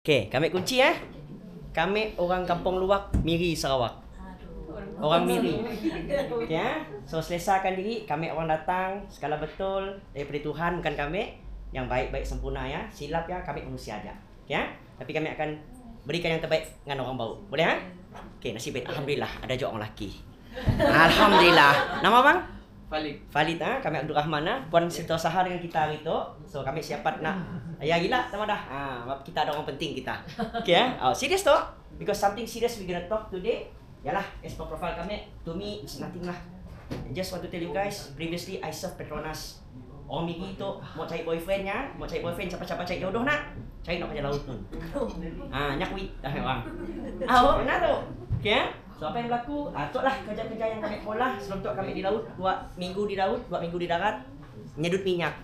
Okey, kami kunci ya. Kami orang Kampung Luwak, Miri, Sarawak. Orang Miri. Okey ya. So selesakan diri, kami orang datang segala betul daripada Tuhan, bukan kami yang baik-baik sempurna ya. Silap ya, kami manusia aja. Okey ya. Tapi kami akan berikan yang terbaik dengan orang baru. Boleh ha? Okey, nasib baik. Alhamdulillah ada juga orang lelaki. Alhamdulillah. Nama bang? Valid ha? Kami Abdul Rahman ha? Puan setosaha dengan kita hari tu. So kami siapat nak ya gila sama dah. Kita ada orang penting kita. Okay ha? Serious tu? Because something serious we gonna talk today. Yalah, as per profile kami, to me it's nothing lah. I just want to tell you guys, previously I serve Petronas. Orang Migi tu mau cari boyfriend ya, mau cari boyfriend siapa-siapa cari jodoh nak. Cari nak kerja laut tu. Nyak wit dah orang. Benar tu. Okay ha? So apa yang berlaku? Tu lah kerja-kerja yang kami pola sebelum tu kami di laut, 2 minggu di laut, 2 minggu di darat, nyedut minyak.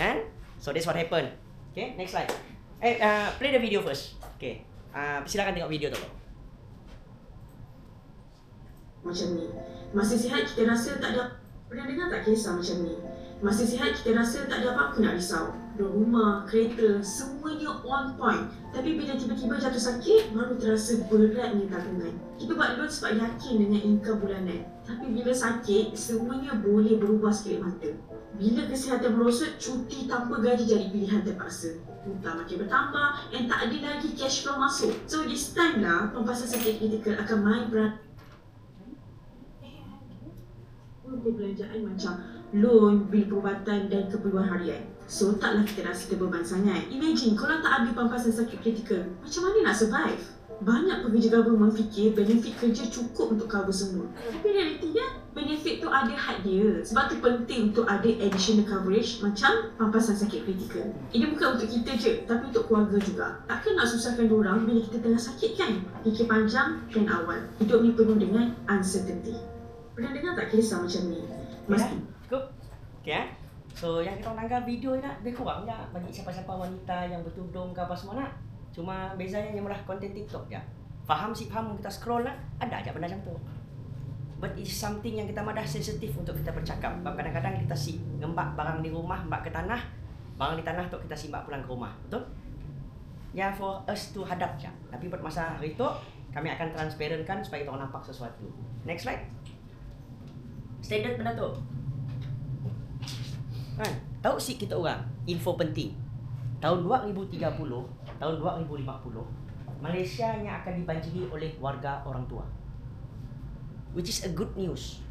And so that's what happened. Okay, next slide. Play the video first. Okay. Silakan tengok video tu. Macam ni. Masih sihat kita rasa tak ada. Pernah dengar tak kisah macam ni? Masih sihat kita rasa tak ada apa-apa nak risau. Rumah, kereta, semuanya on point. Tapi bila tiba-tiba jatuh sakit, baru terasa beratnya tabungan. Kita buat loan sebab yakin dengan income bulanan. Tapi bila sakit, semuanya boleh berubah sekali mata. Bila kesihatan merosot, cuti tanpa gaji jadi pilihan terpaksa. Hutang makin bertambah dan tak ada lagi cash flow masuk. So this time lah, pampasan sakit kritikal akan main peran perbelanjaan macam loan, bil perubatan dan keperluan harian. So taklah kita rasa terbeban sangat. Imagine kalau tak ambil pampasan sakit kritikal, macam mana nak survive? Banyak pekerja government fikir benefit kerja cukup untuk cover semua. Tapi realitinya, benefit tu ada had dia. Sebab tu penting untuk ada additional coverage macam pampasan sakit kritikal. Ini bukan untuk kita je, tapi untuk keluarga juga. Takkan nak susahkan diorang bila kita tengah sakit kan? Fikir panjang dan awal. Hidup ni penuh dengan uncertainty. Pernah dengar tak kisah macam ni? Cukup. Okay ya. So yang kita menanggar video ni nak lebih kurang je bagi siapa-siapa wanita yang bertudung ke apa semua nak. Cuma bezanya nyamulah konten TikTok je. Faham kita scroll lah, ada aja benda macam tu. But it's something yang kita madah sensitif untuk kita bercakap. Sebab kadang-kadang kita ngembak barang di rumah, mbak ke tanah, barang di tanah tu kita simbak pulang ke rumah. Betul? Ya, for us to hadap je. Tapi buat masa hari tu, kami akan transparankan supaya kita nampak sesuatu. Next slide. Standard benda tu. Kan? Tahu sih kita orang info penting. Tahun 2030, tahun 2050, Malaysia yang akan dibanjiri oleh warga orang tua. Which is a good news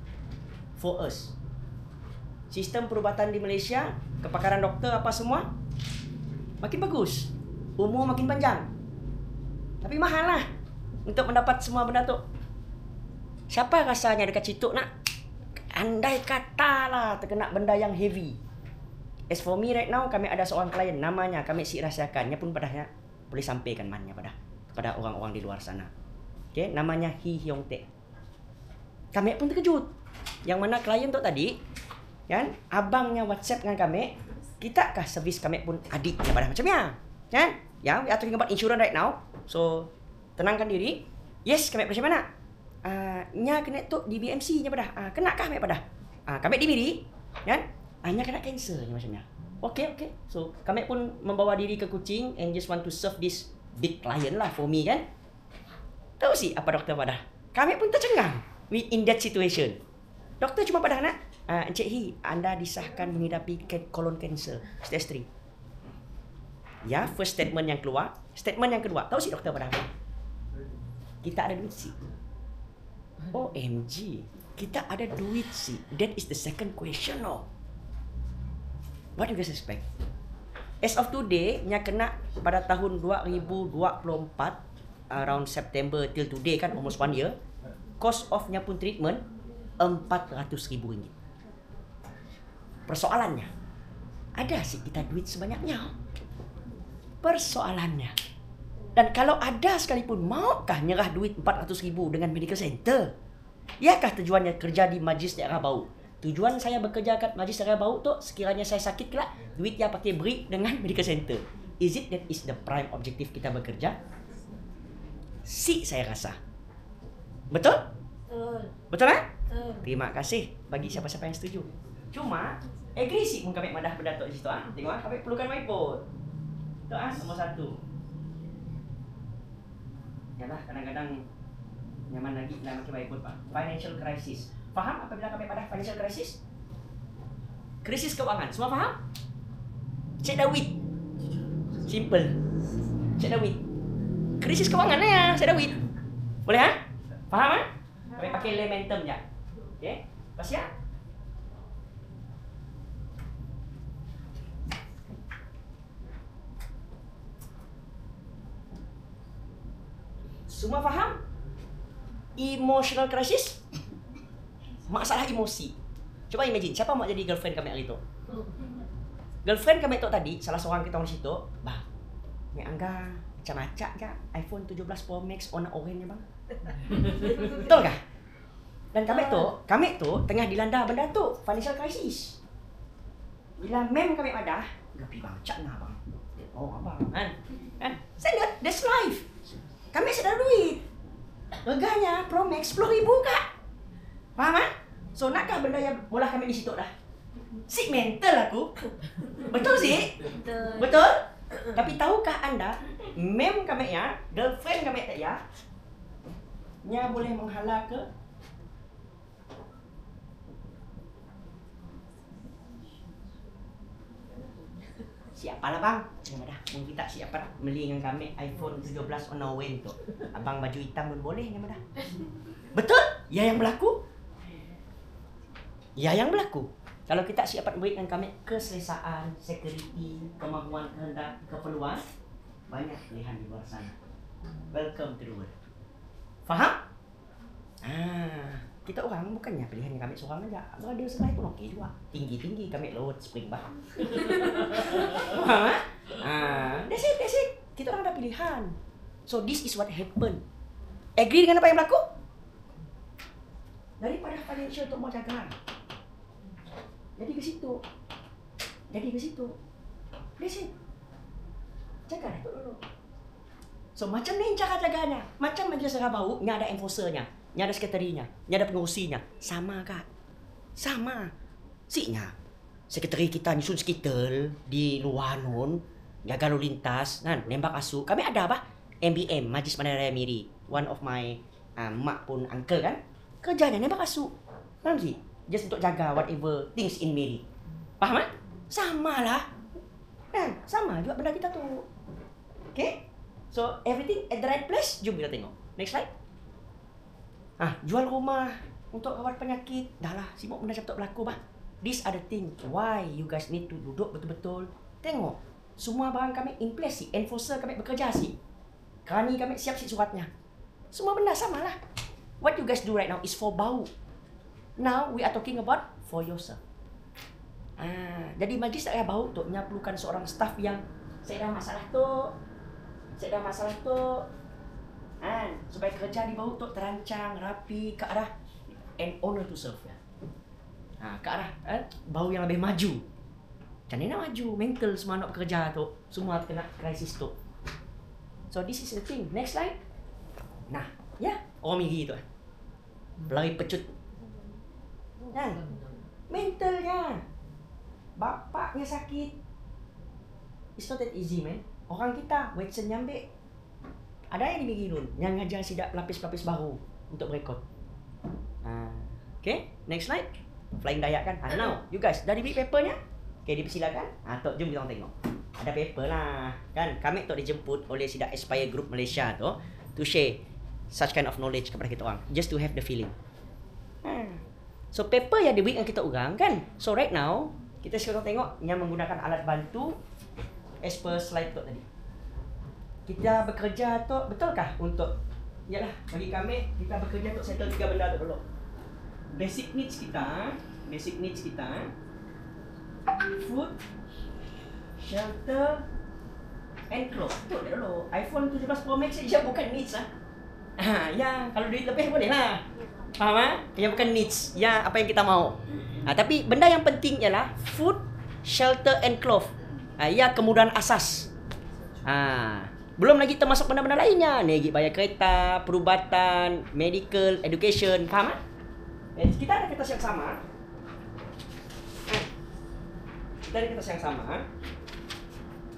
for us. Sistem perubatan di Malaysia, kepakaran doktor apa semua makin bagus. Umur makin panjang. Tapi mahal lah untuk mendapat semua benda tu. Siapa rasanya dekat situ nak? Andai kata lah terkena benda yang heavy. As for me right now, kami ada seorang klien, namanya kami rahsiakannya pun padahnya boleh sampaikan mannya kepada orang-orang di luar sana. Okay, namanya Hee Hyong Taek. Kami pun terkejut. Yang mana klien tu tadi, kan, abangnya WhatsApp dengan kami, kita kah servis kami pun adiknya pada macamnya, kan? Ya, we are talking about insurance right now. So, tenangkan diri. Yes, kami macam mana? Nya kena tu di BMC nya pada. Kena kah mek pada? Kami di Miri, kan? Nya kena cancer nya macamnya. Okay. So, kami pun membawa diri ke Kuching and just want to serve this big client lah for me, kan? Tahu sih apa doktor pada? Kami pun tercengang in that situation. Doktor cuma pada nak, Encik Hee, anda disahkan menghidapi colon cancer stage 3. Ya, first statement yang keluar. Statement yang kedua, tahu sih doktor pada apa? Kita ada duit sih. OMG, kita ada duit sih. That is the second question, no? What do you guys expect? As of today, nya kena pada tahun 2024, around September till today kan, almost 1 year. Cost of nya pun treatment RM400,000. Persoalannya, ada sih kita duit sebanyaknya? Persoalannya. Dan kalau ada sekalipun, maukah nyerah duit RM400,000 dengan medical center? Iakah tujuannya kerja di Majlis Daerah Bau? Tujuan saya bekerja kat Majlis Daerah Bau tu, sekiranya saya sakit kelak, duit yang pakai beri dengan medical center. Is it that is the prime objective kita bekerja? Saya rasa. Betul? Betul kan? Terima kasih bagi siapa-siapa yang setuju. Cuma, agree sih kami madah benda tu di situ. Tengok, kami perlukan whiteboard. Tu nomor 1. Yalah, kadang-kadang nyaman lagi nak pakai baik Pak. Financial crisis. Faham apabila kami pada financial crisis? Krisis keuangan. Semua faham? Cik Dawid. Simple. Cik Dawid. Krisis keuangan ya, Cik Dawid. Boleh ha? Faham ha? Kami pakai elementum je. Okey? Pas ya? Semua faham? Emotional crisis? Masalah emosi. Coba imagine, siapa mau jadi girlfriend kami hari itu? Girlfriend kami itu tadi, salah seorang kita di situ, bah, ni Angga macam-macam je iPhone 17 Pro Max warna oranye bang. Betul kah? Dan kami tu tengah dilanda benda tu, financial crisis. Bila mem kami ada, gapi bang, cak nah bang. Oh abang, kan? Saya lihat, that's life. Kami sedar duit. Reganya Pro Max 10,000 kak. Faham kan? So nakkah benda yang mula kami di situ dah? Si mental aku. Betul sih? Betul? Tapi tahukah anda, mem kami ya, girlfriend kami tak ya, nya boleh menghala ke siapalah bang? Jangan dah, mungkin tak siapa dah beli dengan kami iPhone 17 warna oranye tu. Abang baju hitam pun boleh jangan dah. Betul? Ya yang berlaku? Ya yang berlaku. Kalau kita siap beri dengan kami keselesaan, security, kemahuan, kehendak, keperluan, banyak pilihan di luar sana. Welcome to the world. Faham? Kita orang bukannya pilihannya kami seorang aja. Ada sebelah pun okey juga. Tinggi-tinggi kami lewat spring bah. Faham? That's it. Kita orang ada pilihan. So this is what happen. Agree dengan apa yang berlaku? Daripada financial untuk mau jaga. Jadi ke situ. That's it. Jaga itu dulu. So macam ni cara jaganya. Macam majlis serah bau, nya ada enforcernya, nya ada sekretarinya, nya ada pengurusinya. Sama kak. Sama. Siknya sekretari kita nyusun skitel di luar nun, jaga lalu lintas, kan, nembak asu. Kami ada apa? MBM, Majlis Bandar Raya Miri. One of my mak pun uncle kan. Kerjanya nembak asu. Faham sih? Just untuk jaga whatever things in Miri. Faham kan? Sama lah. Kan? Sama juga benda kita tu. Okay? So, everything at the right place. Jom kita tengok. Next slide. Jual rumah untuk rawat penyakit. Dah lah, sibuk benda cepat berlaku bah. These are the thing. Why you guys need to duduk betul-betul. Tengok. Semua barang kami in place sih. Enforcer kami bekerja sih. Kerani kami siap sih suratnya. Semua benda sama lah. What you guys do right now is for bau. Now we are talking about for yourself. Jadi majlis tak payah bau tu. Nya perlukan seorang staff yang saya dah masalah tu. Supaya kerja di bau tu terancang, rapi, ke arah and honor to serve ya. Ke arah bau yang lebih maju. Macam mana nak maju? Mental semua nak bekerja tu. Semua kena krisis tu. So this is the thing. Next slide. Orang Miri tu pelari pecut. Mentalnya. Bapaknya sakit. It's not that easy man. Orang kita, Watson nyambil. Ada yang di Miri Nun yang ngajar sidak pelapis-pelapis baru untuk berekod. Okay, next slide. Flying Dayak kan? Now, you guys, dah diberi papernya? Okay, dipersilakan. Tok, jom kita tengok. Ada paper lah. Kan, kami tu dijemput oleh sidak Aspire Group Malaysia tu to share such kind of knowledge kepada kita orang. Just to have the feeling. So, paper yang diberi dengan kita orang kan? So, right now, kita sekarang tengok yang menggunakan alat bantu as per slide tu tadi. Kita bekerja tu, betulkah untuk, yalah, bagi kami, kita bekerja untuk settle 3 benda tu dulu. Basic needs kita, food, shelter, and clothes. Betul dulu. iPhone 17 Pro Max saja bukan needs lah. Ya, kalau duit lebih boleh lah. Faham ah? Yang bukan needs, ya apa yang kita mau. Tapi benda yang penting ialah food, shelter, and clothes. Ya kemudahan asas. Belum lagi termasuk benda-benda lainnya. Negi bayar kereta, perubatan, medical, education. Faham tak? Kita ada kertas yang sama.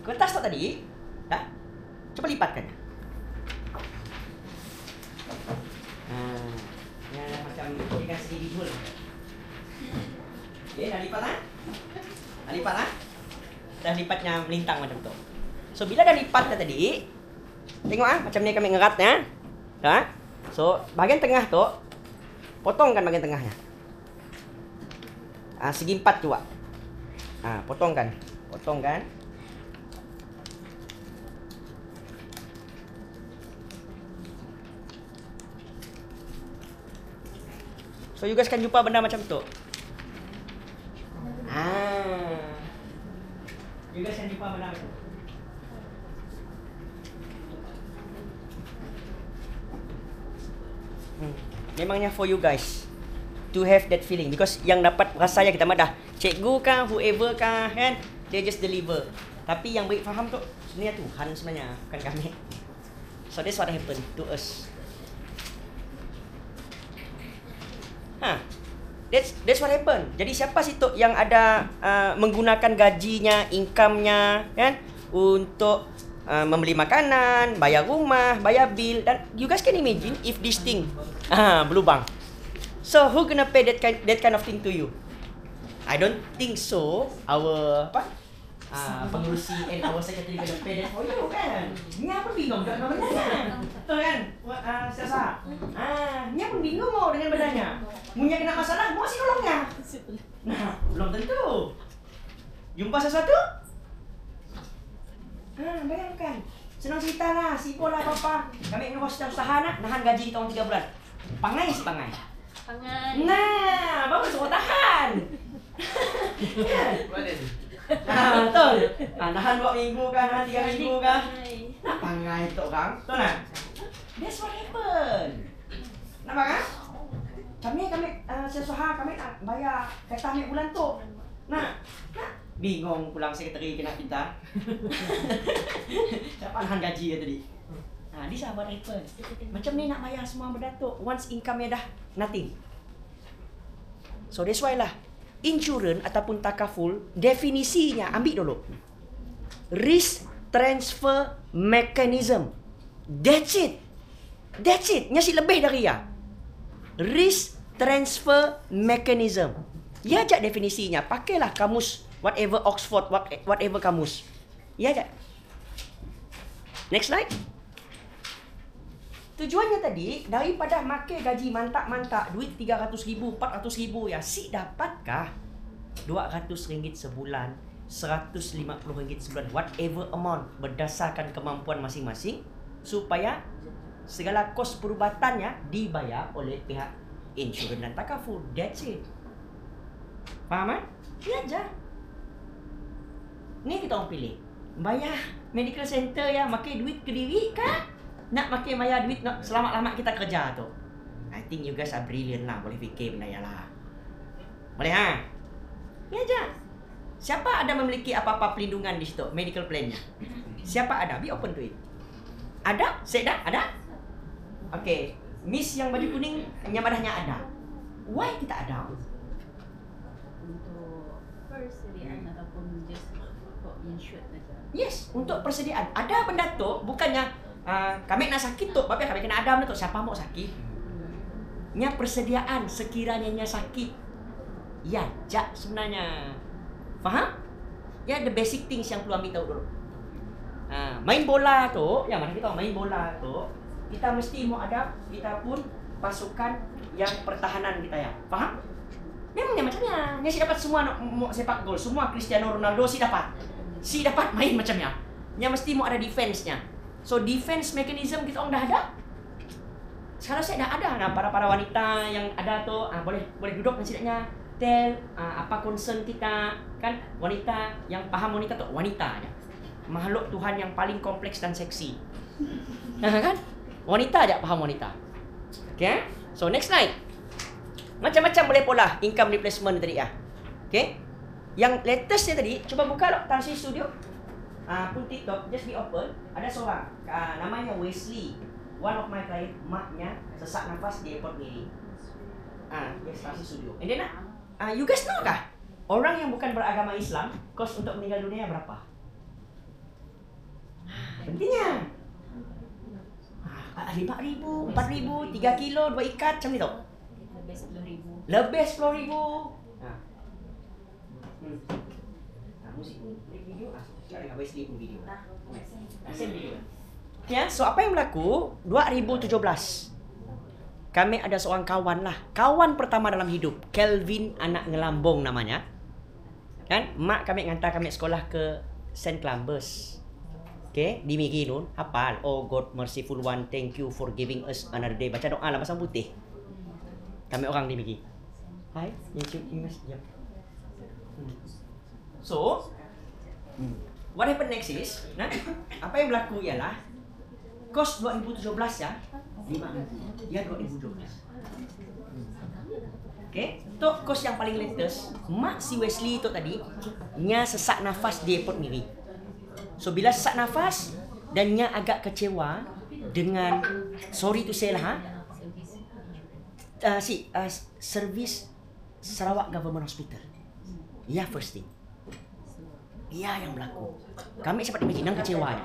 Kertas tu tadi, dah. Coba lipatkan. Dengan segi visual. Okay, dah lipat lah. Dah lipat lah. Dah lipatnya melintang macam tu. So bila dah lipat dah tadi, tengok macam ni kami ngeratnya. Dah. So bahagian tengah tu potongkan bahagian tengahnya. Segi 4 tu potongkan. So you guys kan jumpa benda macam tu. You guys kan jumpa benda macam tu. Memangnya for you guys to have that feeling, because yang dapat rasa yang kita madah cikgu kah, whoever kah, kan, they just deliver. Tapi yang baik faham tu sebenarnya Tuhan sebenarnya, bukan kami. So that's what happened to us. That's what happened. Jadi siapa sih tu yang ada menggunakan gajinya, income-nya, kan, untuk membeli makanan, bayar rumah, bayar bil, dan you guys can imagine if this thing berlubang. So who gonna pay that kind of thing to you? I don't think so. Our pengurusi and our secretary gonna pay that for you, kan? Nya pun bingung dengan bedanya. Betul kan? Sasa. Nya pun bingung dengan bedanya. Munya kena masalah, mau sih nolongnya. Nah, belum tentu. Jumpa sesuatu? Bayangkan. Senang cerita lah, sibuk lah apa-apa. Kami ingin usaha nak nahan gaji di tahun 3 bulan. Pangai. Nah, bagus suruh tahan. Betul. Nahan 2 minggu kah, nahan 3 minggu kah. Nak pangai tu orang. Betul tak? That's what happened. Nampak kan? Kami sesuha kami nak bayar kereta ambil bulan tu. Nah, bingung pulang sekretari kena pinta. Dapat nahan gaji dia tadi. This is what happened. Macam ni nak bayar semua benda tu. Once income-nya dah nothing. So that's why lah, insurance ataupun takaful, definisinya ambil dulu. Risk transfer mechanism. That's it. Nyasi lebih dari ya. Risk transfer mechanism. Ya aja definisinya. Pakailah kamus whatever Oxford, whatever kamus. Ya aja. Next slide. Tujuannya tadi, daripada makai gaji mantak-mantak, duit 300,000, 400,000 ya, si dapatkah RM200 sebulan, RM150 sebulan, whatever amount, berdasarkan kemampuan masing-masing, supaya segala kos perubatannya dibayar oleh pihak insurans dan takaful. That's it. Faham kan? Ini aja. Ni kita orang pilih. Bayar medical center ya, makai duit ke diri kah? Nak makai bayar duit nak selamat-lamat kita kerja tu. I think you guys are brilliant lah. Boleh fikir benda ya lah. Boleh ha? Ni aja. Siapa ada memiliki apa-apa pelindungan di situ? Medical plan-nya. Siapa ada? Be open to it. Ada? Saya ada? Okay. Miss yang baju kuning, nyamadahnya ada. Why kita ada? Untuk persediaan ataupun just for insured saja. Yes, untuk persediaan. Ada benda tu, bukannya kami nak sakit tu, tapi kami kena ada benda tu. Siapa mau sakit? Nya persediaan sekiranya nya sakit. Ya, jak sebenarnya. Faham? Ya, the basic things yang perlu ambil tahu dulu. Main bola tu, yang mana kita main bola tu, kita mesti mau ada, kita pun pasukan yang pertahanan kita ya. Faham? Memangnya macamnya. Nya si dapat semua mau sepak gol, semua Cristiano Ronaldo si dapat. Si dapat main macamnya. Nya mesti mau ada defense-nya. So defense mechanism kita orang dah ada. Sekarang saya dah ada. Nah, para wanita yang ada tu boleh duduk setidaknya tell apa concern kita, kan? Wanita yang paham wanita tu wanita aja. Makhluk Tuhan yang paling kompleks dan seksi. Kan? Wanita aja paham wanita. Okay? So next slide. Macam-macam boleh pola income replacement tadi ya. Okay? Yang latestnya tadi, coba buka loh Tansi Studio. Pun TikTok, just be open. Ada seorang, namanya Wesley. One of my client, maknya sesak nafas di airport ni. Yes, Tansi Studio. And then you guys know kah? Orang yang bukan beragama Islam, kos untuk meninggal dunia berapa? Pentingnya. 5,000, 4,000, 3 kilo, 2 ikat, macam ni tau. Lebih 10,000. Nah. Musik video sekarang habis di video. Same video. Ya, so apa yang berlaku 2017. Kami ada seorang kawan lah. Kawan pertama dalam hidup. Kelvin anak Ngelambong namanya. Kan? Mak kami ngantar kami sekolah ke St. Columbus. Okay? Di Migi nun. Hafal. Oh God merciful one. Thank you for giving us another day. Baca doa lah pasang putih. Kami orang di Migi. Hai. So, what happened next is, nah, apa yang berlaku ialah kos 2017 ya. Ya 2012. Okay, tu kos yang paling latest. Mak si Wesley tu tadi nya sesak nafas di airport Miri. So bila sesak nafas dan nya agak kecewa dengan sorry to say lah service Sarawak Government Hospital. Ya first thing. Ia yang berlaku. Kami sempat imagine kecewa.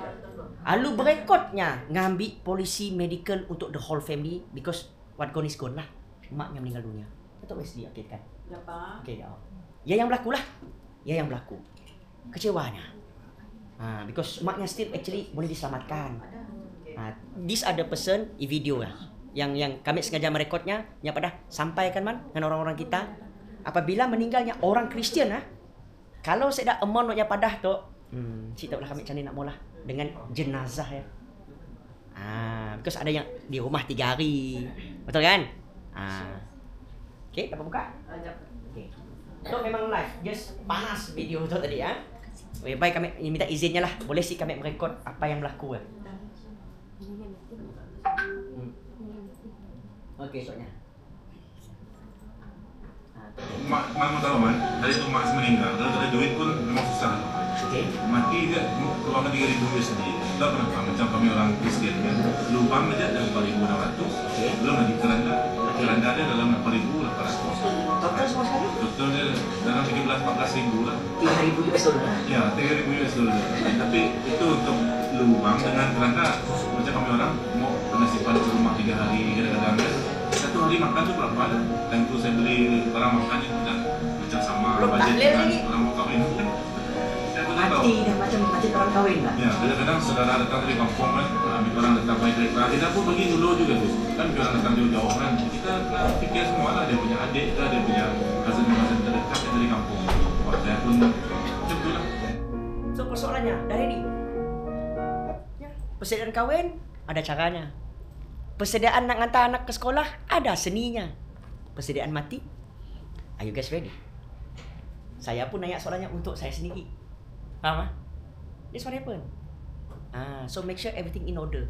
Lalu berekodnya ngambil polisi medical untuk the whole family because what gone is gone lah. Maknya meninggal dunia. Betul Wesley okay kan? Ya Pak. Okay ya. Ya yang berlaku lah. Ya yang berlaku. Kecewanya. Because maknya still actually boleh diselamatkan. This are the person in video lah. Yang kami sengaja merekodnya, yang pada sampaikan man dengan orang-orang kita. Apabila meninggalnya orang Kristian kalau saya dah amount yang padah tu, cerita lah kami macam ni nak mula dengan jenazah ya. Because ada yang di rumah 3 hari. Betul kan? Okay, dapat buka? Okay. So memang live, just panas video tu tadi ya. Baik kami minta izinnya lah. Boleh sih kami merekod apa yang berlaku ya. Okay, soalnya. Mak mau tahu man, dari itu mak meninggal, kalau ada duit pun memang susah. Okay. Mati dia keluar 3,000 USD. Tak kenapa macam kami orang Kristian kan, lubang aja dalam 4,600. Belum lagi keranda dia dalam 4,800. Total semua sekali? Total dia dalam 13-14 ribu lah. 3,000 US dollar. Ya, 3,000 US dollar. Tapi itu untuk lubang dengan keranda macam kami orang mau kena simpan di rumah 3 hari kadang-kadang kan. 1 hari makan tu berapa ada? Dan tu saya beli barang makan yang tidak macam sama budget dengan orang mau kahwin kan. Saya pun tak tahu. Mati dah macam orang kahwin lah. Ya, kadang-kadang saudara datang dari kampung kan, ambil orang datang baik-baik. Kita pun pergi dulu juga tu. Kan orang datang jauh-jauh kan. Kita fikir semua lah, dia punya adik ke, dia punya cousin-cousin terdekat dari kampung. Wah, saya pun macam tu lah. So persoalannya dari ni. Persediaan kahwin ada caranya. Persediaan nak hantar anak ke sekolah ada seninya. Persediaan mati, are you guys ready? Saya pun nanya soalannya untuk saya sendiri. Faham? This what happen. So make sure everything in order.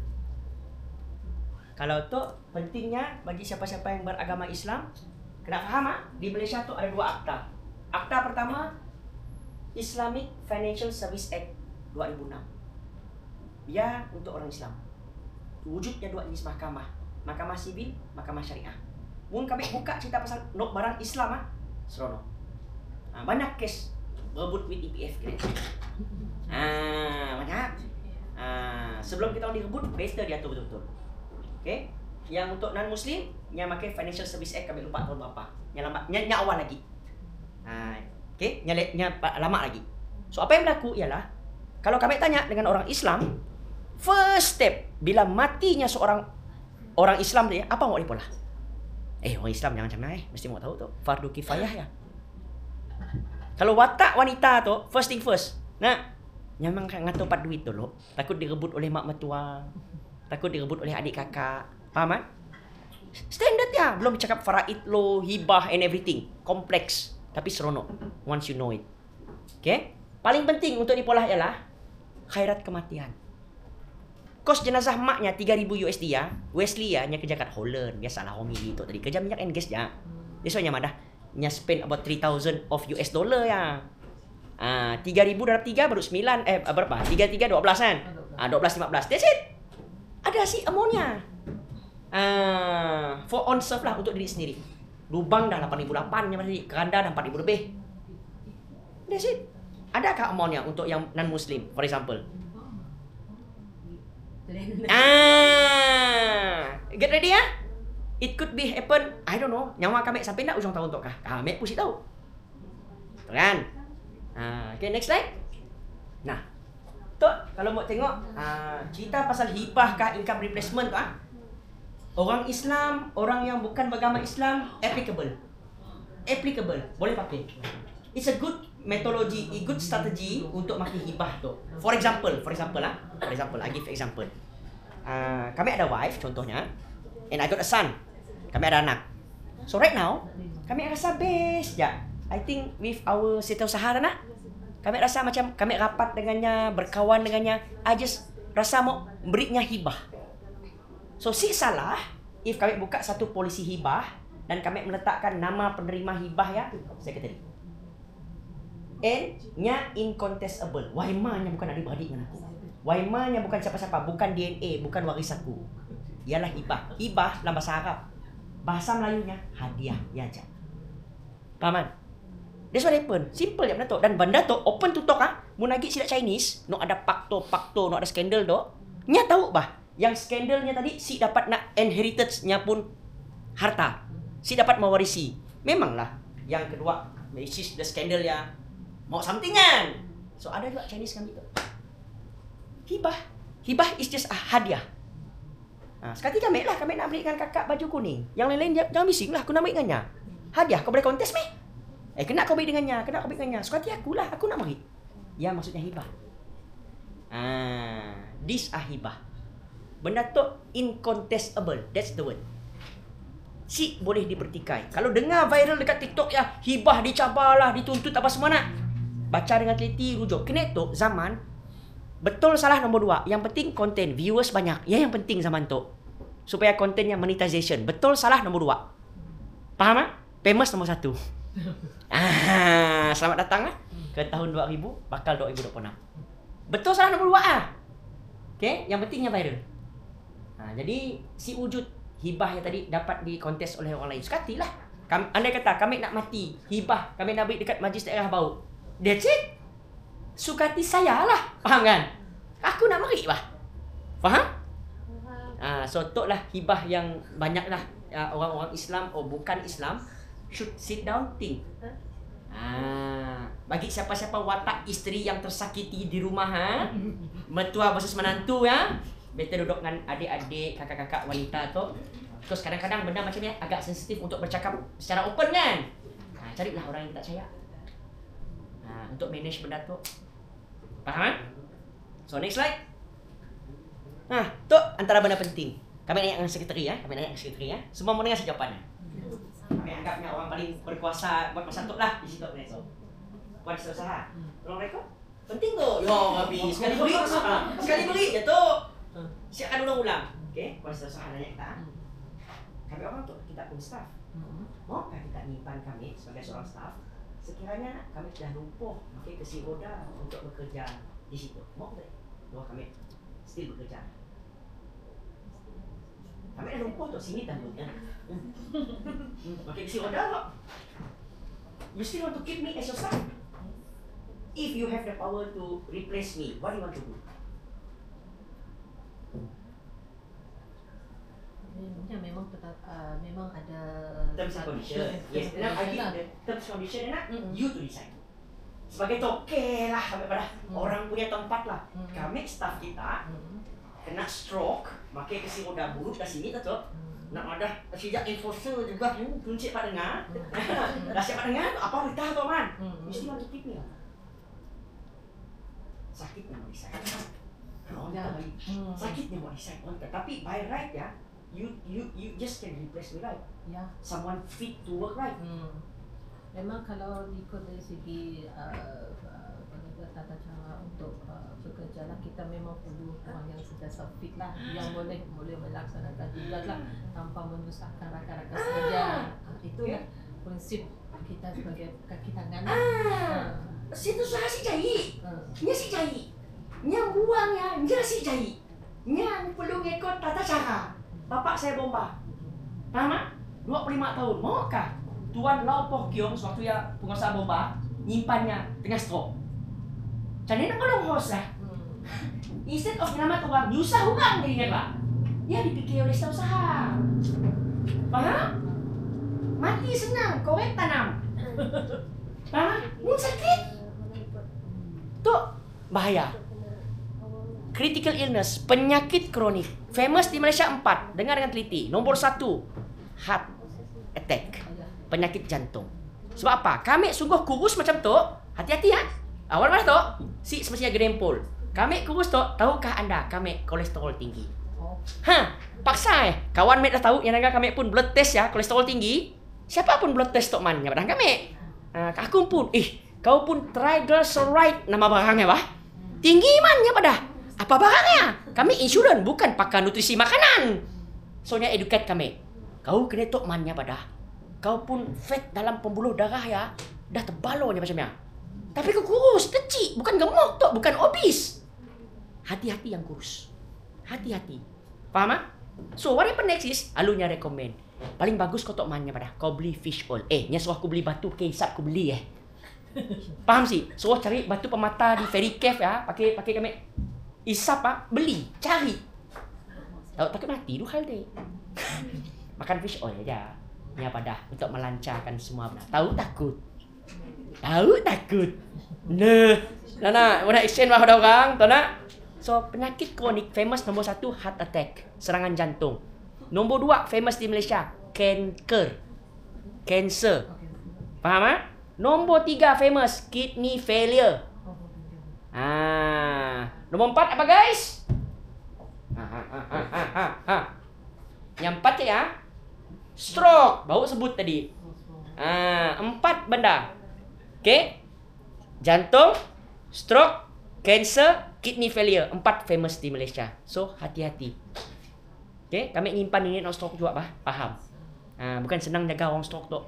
Kalau tu pentingnya bagi siapa-siapa yang beragama Islam, kena faham di Malaysia tu ada 2 akta. Akta pertama Islamic Financial Service Act 2006. Dia untuk orang Islam. Wujudnya 2 jenis mahkamah. Mahkamah sivil, mahkamah syariah. Mungkin kami buka cerita pasal nok barang Islam seronok. Banyak kes berebut with EPF kira. Banyak. Sebelum kita orang direbut, better dia tu betul-betul. Okay? Yang untuk non muslim, yang pakai Financial Service Act kami lupa tahun berapa. Yang lama, yang awal lagi. Okay? Yang lama lagi. So apa yang berlaku ialah kalau kami tanya dengan orang Islam, first step bila matinya seorang orang Islam dia, apa mau dipola? Orang Islam jangan macam mana mesti mau tahu tu. Fardu kifayah ya. Kalau watak wanita tu, first thing first. Memang ngatur pat duit dulu. Takut direbut oleh mak mertua. Takut direbut oleh adik kakak. Faham standard ya. Belum cakap faraid lo, hibah and everything. Kompleks. Tapi seronok. Once you know it. Okay? Paling penting untuk dipolah ialah khairat kematian. Kos jenazah maknya 3,000 USD ya. Wesley ya, nya kerja kat Holland. Biasalah homie tu tadi. Kerja minyak and gas ya. Dia soalnya madah. Nya spend about 3,000 of US dollar ya. 3,000 darab 3 baru 9. Berapa? 3 12 kan? 12 15. That's it. Ada si amonia. For on serve lah untuk diri sendiri. Lubang dah 8,800 nya masih. Keranda dah 4,000 lebih. That's it. Adakah amonia untuk yang non muslim for example? Get ready ya? It could be happen, I don't know, nyawa kami sampai nak ujung tahun tu kah? Kami pun si tahu. Betul kan? Okay, next slide. Nah, tu kalau mau tengok cerita pasal hibah kah income replacement tu orang Islam, orang yang bukan beragama Islam applicable. Boleh pakai. It's a good methodology, a good strategy untuk makin hibah tu. For example, I give example. Kami ada wife contohnya, and I got a son. Kami ada anak. So right now, kami rasa best je. I think with our setiausaha nak, kami rasa macam kami rapat dengannya, berkawan dengannya. I just rasa mau berinya hibah. So si salah if kami buka satu polisi hibah dan kami meletakkan nama penerima hibah ya, secretary. And nya incontestable. Waimanya bukan adik-beradik dengan aku. Waimanya bukan siapa-siapa, bukan DNA, bukan waris aku. Ialah hibah. Hibah dalam bahasa Arab. Bahasa Melayunya hadiah, ya aja. Paham kan? That's what happen. Simple je benda tu. Dan benda tu open to talk Mun lagi silap Chinese, no ada pakto, no ada skandal tu. Nya tahu bah, yang skandalnya tadi si dapat nak inheritance-nya pun harta. Si dapat mewarisi. Memanglah yang kedua, basis the skandal ya mau something kan. So ada juga Chinese kami tu. Hibah is just a hadiah. Sekali kami nak belikan kakak baju kuning. Yang lain-lain jangan bising lah, aku nak beli dengannya. Hadiah, kau boleh kontes meh? Kena kau beli dengannya, Sekali aku nak beli. Ya maksudnya hibah. This a hibah. Benda tu incontestable, that's the word. Si boleh dipertikai. Kalau dengar viral dekat TikTok ya, hibah dicabarlah, dituntut apa semua nak. Baca dengan teliti, rujuk. Kena tu zaman betul salah nombor 2. Yang penting konten, viewers banyak. Ya yang penting zaman tu. Supaya kontennya monetization. Betul salah nombor 2. Faham Famous nombor 1. Selamat datang ke tahun 2000, bakal 2026. Betul salah nombor 2 Okay, yang pentingnya viral. Jadi si wujud hibah yang tadi dapat dikontes oleh orang lain. Sekatilah. Andai kata kami nak mati, hibah kami nak beri dekat majlis daerah bau. That's it. Sukati saya lah. Faham kan? Aku nak mari bah. Faham? So tu lah hibah yang banyak lah orang-orang Islam bukan Islam should sit down think. Bagi siapa-siapa watak isteri yang tersakiti di rumah mertua versus menantu better duduk dengan adik-adik, kakak-kakak wanita tu. Terus kadang-kadang benda macam ni agak sensitif untuk bercakap secara open kan. Carilah orang yang tak percaya. Untuk manage benda tu. Faham? So next slide. Tu antara benda penting. Kami nanya dengan sekretari Semua mau dengar jawapannya. Kami anggapnya orang paling berkuasa buat masa tu lah di situ so. Buat usaha. Tolong rekod. Penting tu. Yo habis sekali beri je tu. Siapkan ulang-ulang. Okey, buat usaha nanya kita. Kami orang tu kita pun staff. Maukah kita nyimpan kami sebagai seorang staff? Sekiranya kami sudah lumpuh, pakai kursi roda untuk bekerja di situ. Mau tak? Bahwa kami still bekerja. Kami dah lumpuh tu sini tambutnya. Pakai kursi roda tak? You still want to keep me as your staff? If you have the power to replace me, what do you want to do? Memang ada terms and condition. Yes, now I give the terms and condition you to decide. Sebagai toke lah kami pada orang punya tempat lah. Kami staff kita kena stroke, pakai kursi roda buruk kat sini tu. Nak ada sejak enforcer juga kunci pak dengar. Dah siap pak dengar apa berita tu man? Mesti want to keep me. Sakit ni mau decide. Sakit ni mau decide. Tapi by right ya, you just can replace me right. Ya. Someone fit to work right. Memang kalau ikut dari segi tata cara untuk bekerja lah, kita memang perlu orang yang sentiasa fit lah, yang boleh melaksanakan tugas lah tanpa menyusahkan rakan-rakan kerja. Itulah prinsip kita sebagai kaki tangan. Situ suara si jahit. Nya si jahit. Nya buang ya, nya si jahit. Nya perlu ngikut tata cara. Bapak saya bomba. Faham? 25 tahun. Maukah Tuan Lau Poh Kiong sewaktu ya pengusaha bomba nyimpannya dengan stroke? Macam mana nak tolong host lah? Instead of menyelamat orang, nyusah orang jadinya lah. Ya dipikir oleh setiausaha. Faham? Mati senang, korek tanam. Faham? Mun sakit. Tu bahaya. Critical illness, penyakit kronik. Famous di Malaysia 4. Dengar dengan teliti. Nombor 1, heart attack. Penyakit jantung. Sebab apa? Kami sungguh kurus macam tu. Hati-hati ya. Awal mana tu? Si semestinya gerempol. Kami kurus tu, tahukah anda kami kolesterol tinggi? Paksa kawan mek dah tahu yang naga kami pun blood test ya, kolesterol tinggi. Siapa pun blood test tok man nya padang kami. Aku pun, kau pun triglyceride nama barangnya bah. Tinggi man nya pada. Apa barangnya? Kami insurans bukan pakar nutrisi makanan. Soalnya educate kami. Kau kena tok man nya pada. Kau pun fat dalam pembuluh darah ya. Dah terbalonya macamnya. Tapi kau kurus, kecil, bukan gemuk tok, bukan obes. Hati-hati yang kurus. Hati-hati. Faham ah? So what happen next is alunya recommend. Paling bagus kau tok mannya pada. Kau beli fish oil. Nya suruh aku beli batu kesap aku beli Faham sih? Suruh cari batu pemata di Ferry Cave ya. Pakai kami isap beli, cari. Tahu takut mati tu hal deh. Makan fish oil aja. Nya pada untuk melancarkan semua benda. Tahu takut. Nah, mana exchange mah ada orang, tahu nak? So, penyakit kronik famous nombor 1 heart attack, serangan jantung. Nombor 2 famous di Malaysia, cancer. Faham ah? Nombor 3 famous kidney failure. Nombor 4 apa guys? Yang 4 ya. Stroke, baru sebut tadi. 4 benda. Okey? Jantung, stroke, cancer, kidney failure. 4 famous di Malaysia. So, hati-hati. Okay? Kami nyimpan ini nak stroke juga, faham? Bukan senang jaga orang stroke tu.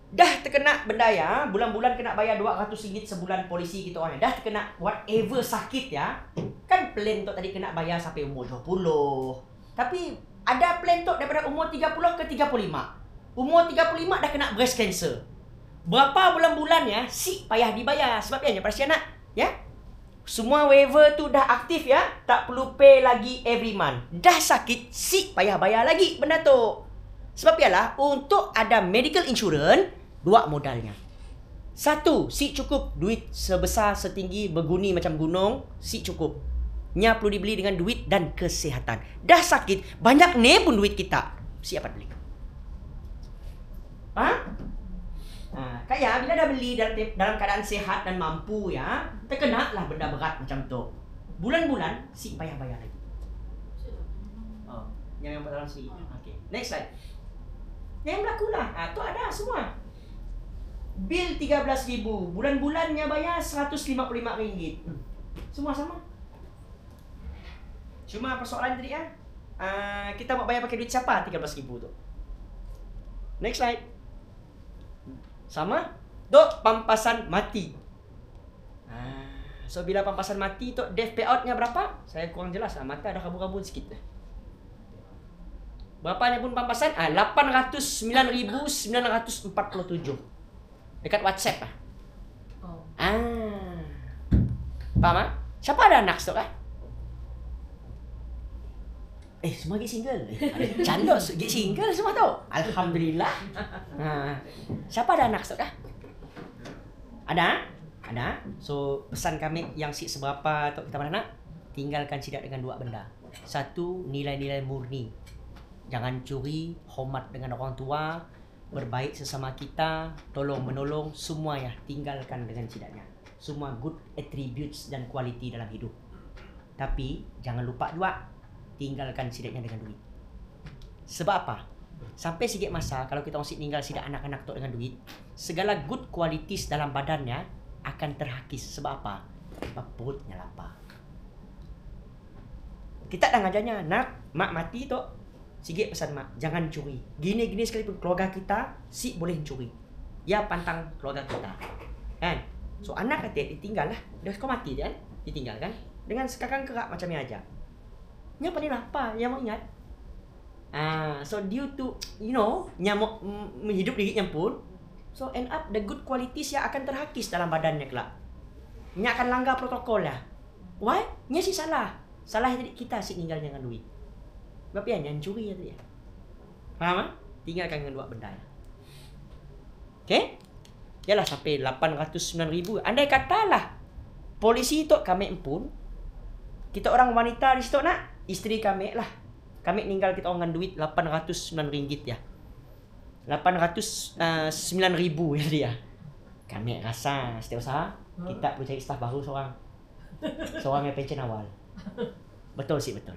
Dah terkena benda ya, bulan-bulan kena bayar RM200 sebulan polisi kita orang. Dah terkena whatever sakit ya. Kan plan tu tadi kena bayar sampai umur 20. Tapi ada plan tu daripada umur 30 ke 35. Umur 35 dah kena breast cancer. Berapa bulan-bulan ya, si payah dibayar. Sebab ya, perhatian nak, ya. Semua waiver tu dah aktif ya, tak perlu pay lagi every month. Dah sakit, si payah bayar lagi benda tu. Sebab ialah untuk ada medical insurance, 2 modalnya. 1, si cukup duit sebesar setinggi berguni macam gunung, si cukup. Nya perlu dibeli dengan duit dan kesihatan. Dah sakit, banyak ni pun duit kita. Siapa beli? Kayak bila dah beli dalam keadaan sehat dan mampu ya, terkena lah benda berat macam tu. Bulan-bulan si payah bayar lagi. Yang dalam sini. Okay. Next slide. Yang berlaku lah. Tu ada semua. Bil RM13,000, bulan-bulannya bayar RM155. Semua sama. Cuma persoalan tadi kan, kita mau bayar pakai duit siapa RM13,000 tu. Next slide. Sama, dok pampasan mati. So bila pampasan mati tu death payout-nya berapa? Saya kurang jelas. Mata dah kabur-kabur sikit. Berapanya pun pampasan? 809,947. Dekat WhatsApp Paham ah? Siapa ada anak tu semua gig single. Candok gig single semua tu. Alhamdulillah. Siapa ada anak tu Ada? Ada. So pesan kami yang si seberapa tu kita mana nak? Tinggalkan sidak dengan 2 benda. 1, nilai-nilai murni. Jangan curi, hormat dengan orang tua, berbaik sesama kita, tolong menolong, semua ya tinggalkan dengan sidaknya. Semua good attributes dan quality dalam hidup. Tapi jangan lupa juga tinggalkan sidaknya dengan duit. Sebab apa? Sampai sikit masa kalau kita mesti tinggal sidak anak-anak tu dengan duit, segala good qualities dalam badannya akan terhakis. Sebab apa? Sebab perutnya lapar. Kita dah ngajarnya, nak mak mati tu, sikit pesan mak, jangan curi. Gini-gini sekalipun keluarga kita si boleh curi. Ya pantang keluarga kita. Kan? So anak kata ditinggal lah. Dah kau mati kan? Ditinggal kan? Dengan sekakang kerak macam ni aja. Nya paling apa yang mau ingat? So due to nya mau hidup dirinya pun, so end up the good qualities yang akan terhakis dalam badannya kelak. Nya akan langgar protokol lah. Why? Nya si salah. Salah jadi kita si tinggal dengan duit. Sebab yang curi tadi. Faham? Tinggalkan dengan dua benda ya. Okay? Yalah sampai 809,000. Andai katalah polisi tu kami pun, kita orang wanita di situ nak, isteri kami lah. Kami tinggal kita orang dengan duit 809 ringgit ya. 809,000 ya dia. Kami rasa setiap usaha kita perlu cari staf baru seorang. Seorang yang pension awal. Betul sih, betul.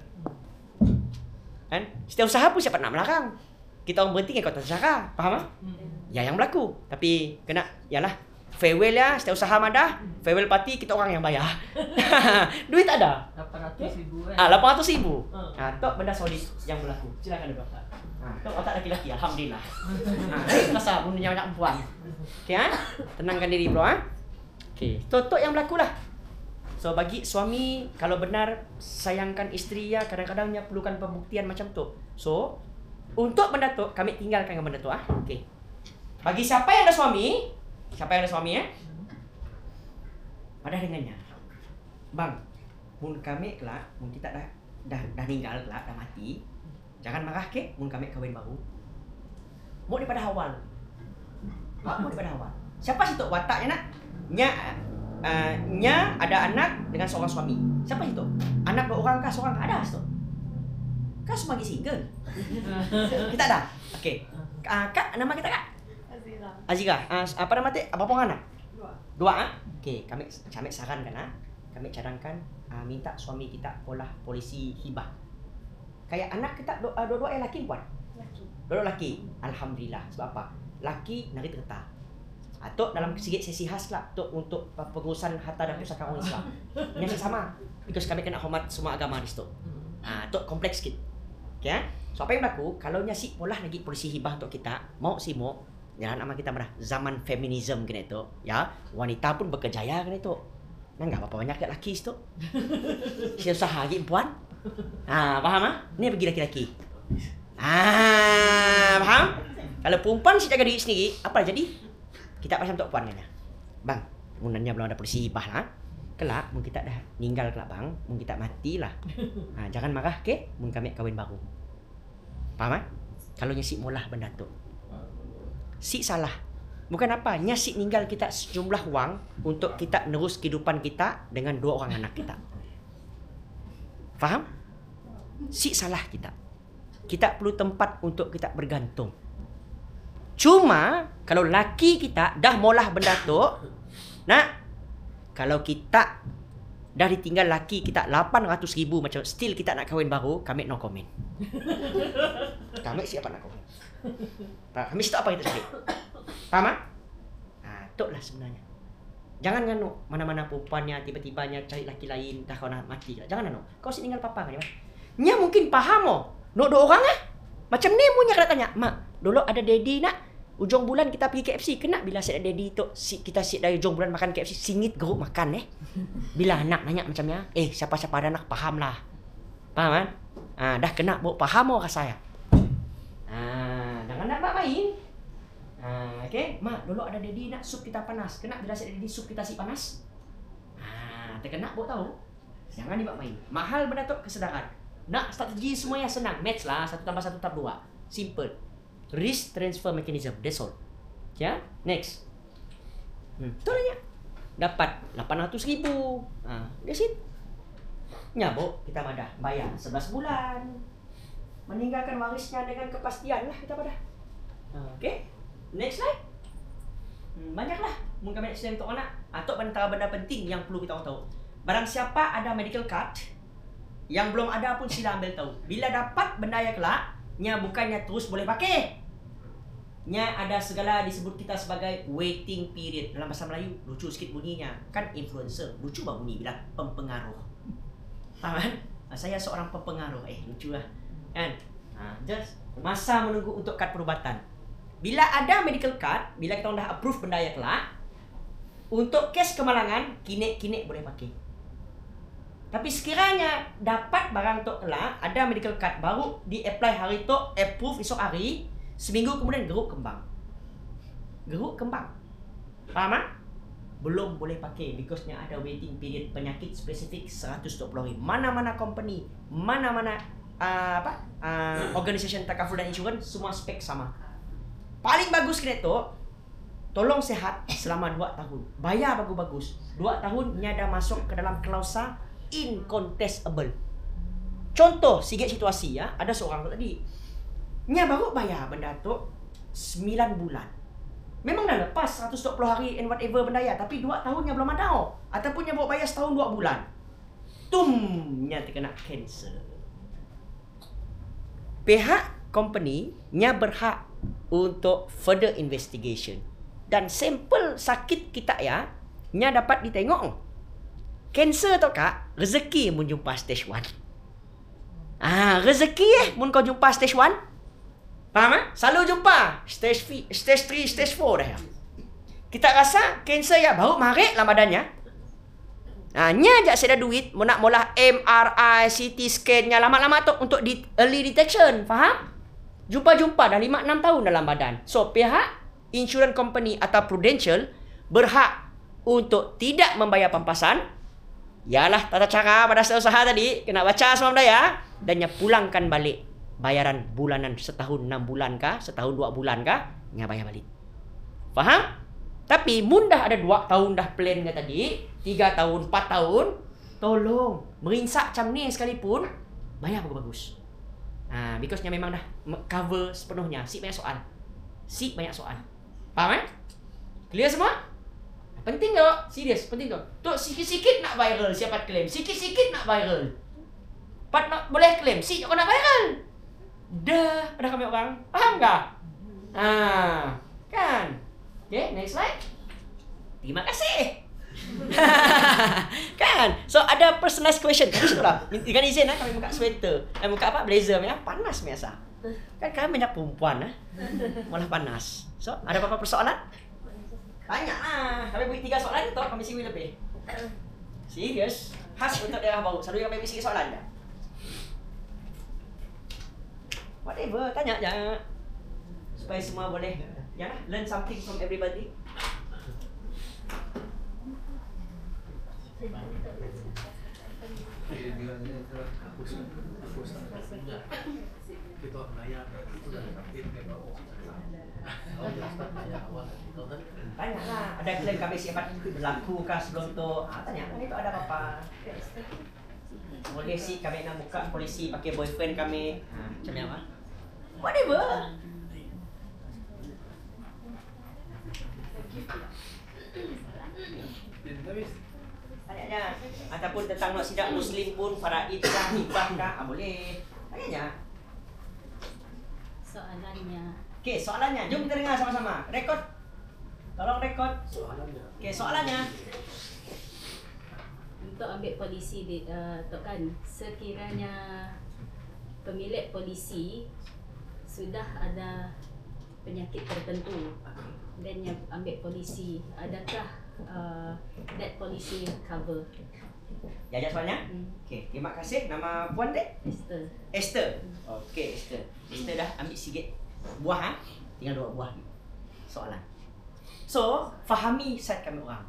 Kan? Setiap usaha pun siapa nak melarang. Kita orang berhenti dengan kota cara. Faham tak? Ya yang berlaku. Tapi kena, yalah. Farewell ya, setiap usaha madah. Farewell party, kita orang yang bayar. Duit tak ada. 800,000 800,000. Tok benda solid yang berlaku. Silakan dulu. Tok otak laki-laki, alhamdulillah. Rasa bunyinya banyak perempuan. Okey tenangkan diri bro Okey, tok yang berlaku lah. So bagi suami, kalau benar sayangkan isteri ya, kadang-kadangnya perlukan pembuktian macam tu. So untuk benda tu kami tinggalkan dengan benda tu Okey. Bagi siapa yang ada suami, padah dengannya. Bang, mun kami kelak, mun kita dah meninggal kelak, dah mati. Jangan marah ke, mun kami kahwin baru. Mau daripada awal. Mau daripada awal. Siapa situ wataknya nak? Nya ada anak dengan seorang suami. Siapa situ? Anak 2 orang kah seorang? Ada situ. Kau semua single. Kita ada. Okey. Kak, nama kita Kak? Azira. Apa nama tu? Apa pun anak? 2 Okey, kami sarankan kami cadangkan minta suami kita polah polisi hibah. Kayak anak kita dua-dua yang laki buat. Dua laki. Alhamdulillah. Sebab apa? Laki nari terta. Atau dalam sikit sesi khas lah untuk pengurusan harta dan pusaka orang Islam. Yang sama. Because kami kena hormat semua agama di situ. Itu kompleks sikit. Okay, so apa yang berlaku? Kalau nyasi polah lagi polisi hibah untuk kita, mau jangan nama kita marah. Zaman feminism kena itu, ya. Wanita pun berkejaya kena itu. Nah, enggak apa-apa banyak laki itu. Siapa usaha lagi perempuan? Paham Ni bagi laki-laki. Paham? Kalau perempuan si jaga diri sendiri, apa jadi? Kita macam tok puan kena. Bang, munannya belum ada polisi hibah lah. Kelak, mun kita dah meninggal kelak bang, mun kita matilah. Jangan marah ke, mun kami kahwin baru. Paham Kalau nyasi molah benda tu. Si salah. Bukan apa, nyasi ninggal kita sejumlah wang untuk kita nerus kehidupan kita dengan 2 orang anak kita. Faham? Si salah kita. Kita perlu tempat untuk kita bergantung. Cuma kalau laki kita dah molah benda tu, kalau kita dah ditinggal laki kita 800,000 macam still kita nak kahwin baru, kami no comment. Kami siapa nak komen? Kami siapa apa kita cakap? Faham? Tok lah sebenarnya. Jangan nganu mana-mana perempuannya tiba-tibanya cari laki lain dah kau nak mati. Jangan nganu. Kau si tinggal papa kan? Nya mungkin paham no 2 orang Macam ni munya kena tanya, "Mak, dulu ada daddy nak ujung bulan kita pergi KFC, kena bila si ada daddy tu kita si dari ujung bulan makan KFC singit geruk makan Bila anak nanya macamnya, siapa-siapa ada anak paham lah. Paham kan? Dah kena bawa paham rasa ya. Jangan nak main. Okay, mak dulu ada daddy nak sup kita panas. Kena bila si daddy sup kita si panas. Terkena bawa tahu. Jangan dibuat main. Mahal benda tu kesedaran. Nak strategi semuanya senang. Match lah 1 + 1 = 2. Simple. Risk transfer mechanism. That's all. Ya, next. Tu nanya. Dapat 800,000. That's it. Nyabuk kita madah bayar 11 bulan. Meninggalkan warisnya dengan kepastian lah kita madah. Okay. Next slide. Banyaklah. Mungkin kami nak share untuk anak. Atau antara benda penting yang perlu kita tahu. Barang siapa ada medical card, yang belum ada pun sila ambil tahu. Bila dapat benda yang kelak, nya bukannya terus boleh pakai. Nya ada segala disebut kita sebagai waiting period. Dalam bahasa Melayu, lucu sikit bunyinya. Kan influencer. Lucu bah bunyi bila pempengaruh. Faham kan? Saya seorang pempengaruh. Lucu lah. Kan? Just masa menunggu untuk kad perubatan. Bila ada medical card, bila kita dah approve benda yang kelak, untuk kes kemalangan, kini boleh pakai. Tapi sekiranya dapat barang tu kelak, ada medical card baru di-apply hari tu, approve esok hari, seminggu kemudian geruk kembang. Faham tak? Belum boleh pakai because nya ada waiting period penyakit spesifik 120 hari. Mana-mana company, mana-mana organisation takaful dan insurans semua spek sama. Paling bagus kena tu, tolong sehat selama 2 tahun. Bayar bagus-bagus. 2 tahun nya dah masuk ke dalam klausa incontestable. Contoh sikit situasi ya, ada seorang tu tadi. Nya baru bayar benda tu 9 bulan. Memang dah lepas 120 hari and whatever benda ya, tapi 2 tahunnya belum ada. Ataupun nya baru bayar setahun 2 bulan. Nya terkena cancer. Pihak company nya berhak untuk further investigation. Dan sampel sakit kita ya, nya dapat ditengok. Cancer tu kak, rezeki mun jumpa stage 1. Rezeki mun kau jumpa stage 1. Faham selalu jumpa stage 3, stage 4 dah ya. Kita rasa cancer ya baru marik lah badannya. Nya ajak saya ada duit, mau nak mula MRI, CT scan nya lama-lama tu untuk early detection, faham? Jumpa-jumpa dah 5-6 tahun dalam badan. So pihak insurance company atau Prudential berhak untuk tidak membayar pampasan. Yalah tata cara pada usaha tadi, kena baca semua benda ya, dan nya pulangkan balik bayaran bulanan setahun 6 bulan kah, setahun 2 bulan kah, nya bayar balik. Faham? Tapi mun dah ada 2 tahun dah plan nya tadi, 3 tahun, 4 tahun, tolong merinsak macam ni sekalipun bayar bagus-bagus. Because nya memang dah cover sepenuhnya. Sik banyak soal. Faham Clear semua? Penting tak? Serius, penting tak? Tu sikit-sikit nak viral, siapa claim? Sikit-sikit nak viral. Pat nak boleh claim, kau nak viral. Dah, ada kami orang. Faham tak? Kan? Okay, next slide. Terima kasih. Kan? So ada personalized question. Dengan izin kami buka sweater. Buka apa? Blazer ya. Panas biasa. Kan kami banyak perempuan malah panas. So, ada apa-apa persoalan? Banyak lah. Kami beri 3 soalan tu kami siwi lebih. Serius? Khas untuk daerah baru. Selalu kami beri sikit soalan je. Whatever, tanya je. Supaya semua boleh learn something from everybody. Tanya lah, ada klaim kami siapa berlaku kah sebelum tu? Tanya, itu ada apa-apa? Boleh sih kami nak buka polisi pakai boyfriend kami. Macam ni apa? Whatever. Tanya-tanya. Ataupun tentang nak sidak Muslim pun, faraid kah, hibah kah, boleh. Tanya-tanya. Soalannya. Okey, soalannya. Jom kita dengar sama-sama. Rekod. Tolong rekod. Soalannya. Okey, soalannya. Untuk ambil polisi Tok Kan, sekiranya pemilik polisi sudah ada penyakit tertentu dan yang ambil polisi, adakah that policy cover? Jajak soalnya? Okey, terima kasih. Nama puan dek? Esther. Okey, Esther. Esther dah ambil sikit buah tinggal 2 buah soalan. So, fahami side kami orang.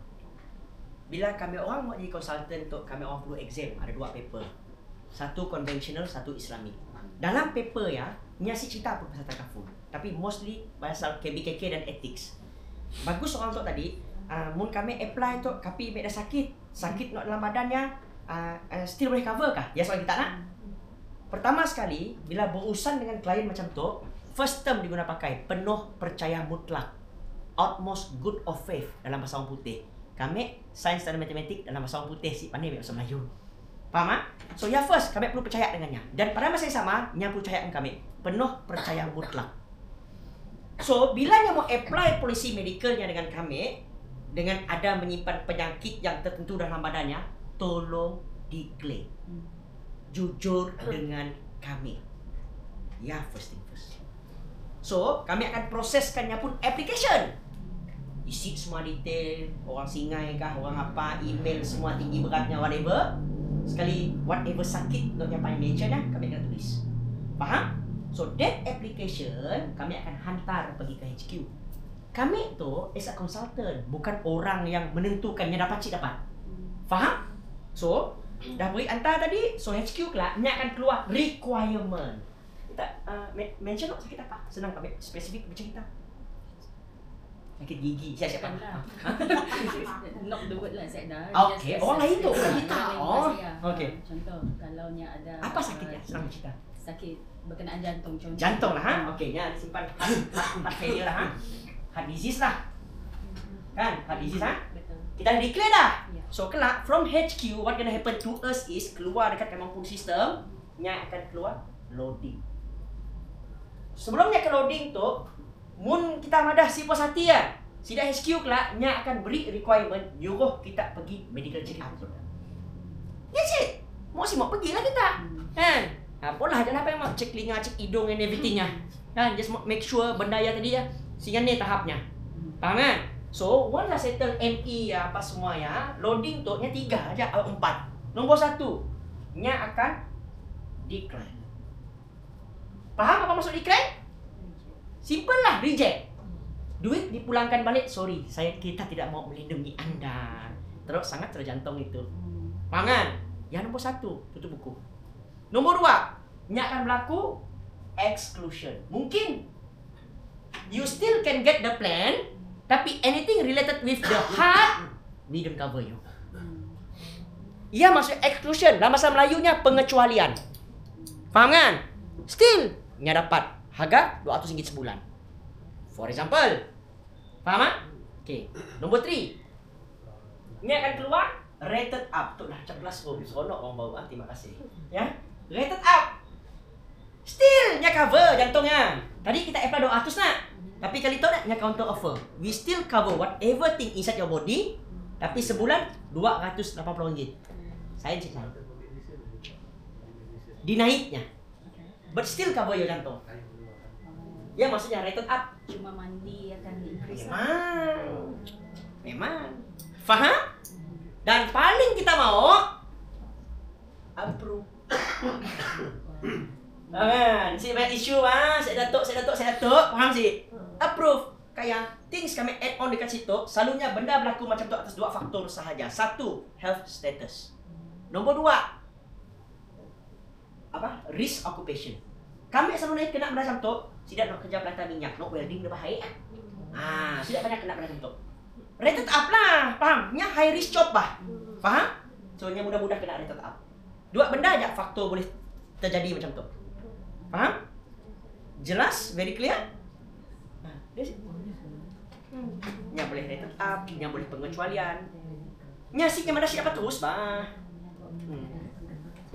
Bila kami orang mau jadi konsultan untuk kami orang perlu exam, ada 2 paper. Satu konvensional, satu Islamic. Dalam paper ya, ni asyik cerita apa pasal takaful. Tapi mostly pasal KBKK dan ethics. Bagus orang tu tadi, mun kami apply tu, kapi dah sakit nak dalam badannya, still boleh cover kah? Ya soal kita nak. Pertama sekali, bila berurusan dengan klien macam tu, first term diguna pakai penuh percaya mutlak. Utmost good of faith dalam bahasa orang putih. Kami sains dan matematik dalam bahasa orang putih si pandai bahasa Melayu. Faham So ya first, kami perlu percaya dengannya. Dan pada masa yang sama, nya perlu percaya dengan kami. Penuh percaya mutlak. So, bila nya mau apply polisi medikalnya dengan kami, dengan ada menyimpan penyakit yang tertentu dalam badannya, tolong declare. Jujur dengan kami. Ya, first thing first. So, kami akan proseskannya pun application. Isi semua detail, orang singai kah, orang apa, email semua tinggi beratnya, whatever. Sekali, whatever sakit nak yang paling mention kami akan tulis. Faham? So, that application kami akan hantar pergi ke HQ. Kami tu as a consultant, bukan orang yang menentukan yang dapat cik dapat. Faham? So, Dah beri hantar tadi, so HQ kelak nya akan keluar requirement. Kita mention tak sakit apa? Senang tak spesifik bercerita. Sakit gigi, siapa? Knock the word lah saya dah. Okey, orang lain tu bukan kita. Oh, okey. Contoh, kalau nya ada Apa sakitnya? Senang cerita. Sakit berkenaan jantung contoh. Jantung lah, ha? Okey, nya simpan heart failure lah, ha? Heart disease lah. Kan? Heart disease, ha? Betul. Kita dah declare dah. Ya. So kelak from HQ, what gonna happen to us is keluar dekat kemampuan sistem, nya akan keluar loading. Sebelumnya ke loading tu, mun kita madah si puas hati kan. Sida HQ kelak nya akan beri requirement nyuruh kita pergi medical check up. That's it. Mau pergilah kita. Kan? Apalah jangan apa yang mau cek telinga, cek hidung and everything nya. Kan? Just make sure benda yang tadi ya. Sehingga ni tahapnya. Faham kan? So, once dah settle ME ya, apa semua ya, loading tu nya 3 aja, 4. Nombor 1, nya akan decline. Faham apa maksud decline? Simple lah, reject. Duit dipulangkan balik, sorry, kita tidak mau melindungi anda. Terus sangat terjantung itu. Faham kan? Yang nombor 1, tutup buku. Nombor 2, nya akan berlaku exclusion. Mungkin you still can get the plan, tapi anything related with the heart, we don't cover you. Ia maksud exclusion. Dalam bahasa Melayunya pengecualian. Faham kan? Still, nya dapat harga RM200 sebulan. For example. Faham tak? Okay. Nombor 3. Ini akan keluar rated up. Tu dah macam kelas room. Seronok orang baru. Terima kasih. Ya. Rated up. Still, nya cover jantungnya. Tadi kita apply RM200 nak. Tapi kali tu nak nya counter offer. We still cover whatever thing inside your body. Tapi sebulan RM280. Saya cek lah. Dinaiknya. But still cover your jantung. Ya maksudnya rated up. Cuma mandi akan increase. Memang. Faham? Dan paling kita mau approve. Kan? Si banyak isu saya datuk. Faham sih? Approve. Kayak things kami add on dekat situ, selalunya benda berlaku macam tu atas 2 faktor sahaja. 1, health status. Nombor 2, risk occupation. Kami selalu naik kena benda macam tu, tidak nak kerja pelantar minyak, nak welding dia bahaya. Tidak banyak kena benda macam tu. Rated up lah, faham? Nya high risk job bah. Faham? So nya mudah-mudah kena rated up. 2 benda aja faktor boleh terjadi macam tu. Faham? Jelas? Very clear? Nya boleh rated up, nya boleh pengecualian. Nya siknya mana siapa terus bah.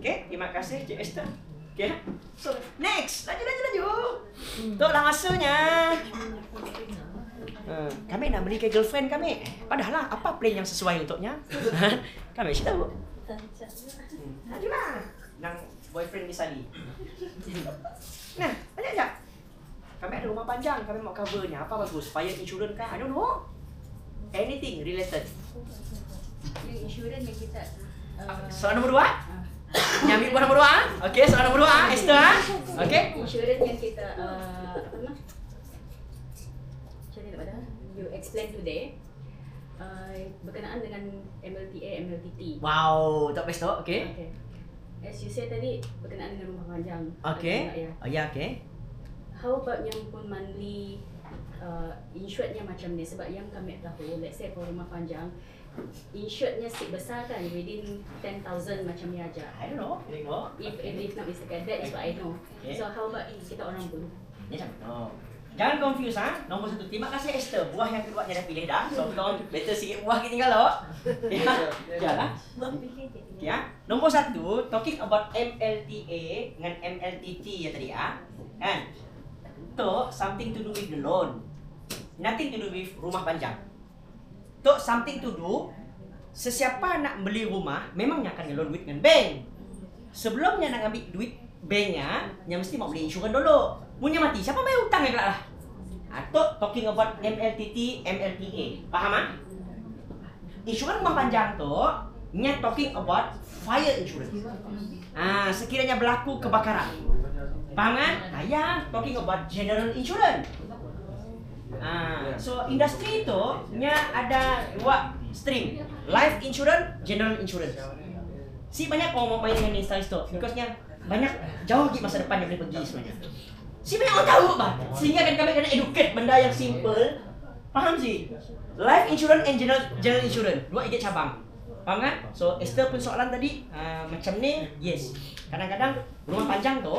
Okay, terima kasih Cik Esther. Okay, so next, laju. Tu lah masanya. Kami nak beli ke girlfriend kami. Padahal apa plan yang sesuai untuknya? Kami mesti tahu. Lajulah. Nang boyfriend ni Sally. Nah, banyak tak? Kami ada rumah panjang, kami mau covernya. Apa bagus? Fire insurance kah? I don't know. Anything related. Yang insurans yang kita soalan nombor 2? Yang ambil nombor 2? Okey, soalan nombor 2, Esther. Okey. Insurans yang kita you explain today berkenaan dengan MLTA, MLTT. Wow, tak best tu. Okey. Okay. As you said tadi berkenaan dengan rumah panjang. Okey. Ya. Oh ya, okey. How about yang pun monthly insurednya macam ni, sebab yang kami tahu, let's say for rumah panjang, insurednya sikit besar kan, within 10,000 macam ni aja. I don't know. If not mistaken, that is what I know. Okay. So how about kita orang pun? Ni macam jangan confuse Nombor 1. Terima kasih Esther. Buah yang kedua dia dah pilih dah. So kau better sikit buah kita tinggal lo. Ya lah. Ya. Nombor 1, talking about MLTA dengan MLTT ya tadi kan. Tu something to do with the loan. Nothing to do with rumah panjang. Tu something to do sesiapa nak beli rumah memangnya akan nge-loan duit dengan bank. Sebelumnya nak ambil duit banknya, yang mesti mau beli insurans dulu. Punya mati, siapa bayar hutang yang kelak lah? Atau talking about MLTT, MLTA. Faham insurans rumah panjang tu, nya talking about fire insurance. Sekiranya berlaku kebakaran. Faham kan? Ya, talking about general insurance. So industri tu nya ada 2 stream, life insurance, general insurance. Si banyak orang mau main dengan install tu, because nya banyak jauh lagi masa depan yang boleh pergi sebenarnya. Si banyak orang tahu bah, sehingga kan kami kena educate benda yang simple. Faham sih? Life insurance and general insurance, dua ikut cabang. Faham kan? So Esther pun soalan tadi macam ni, yes. Kadang-kadang rumah panjang tu,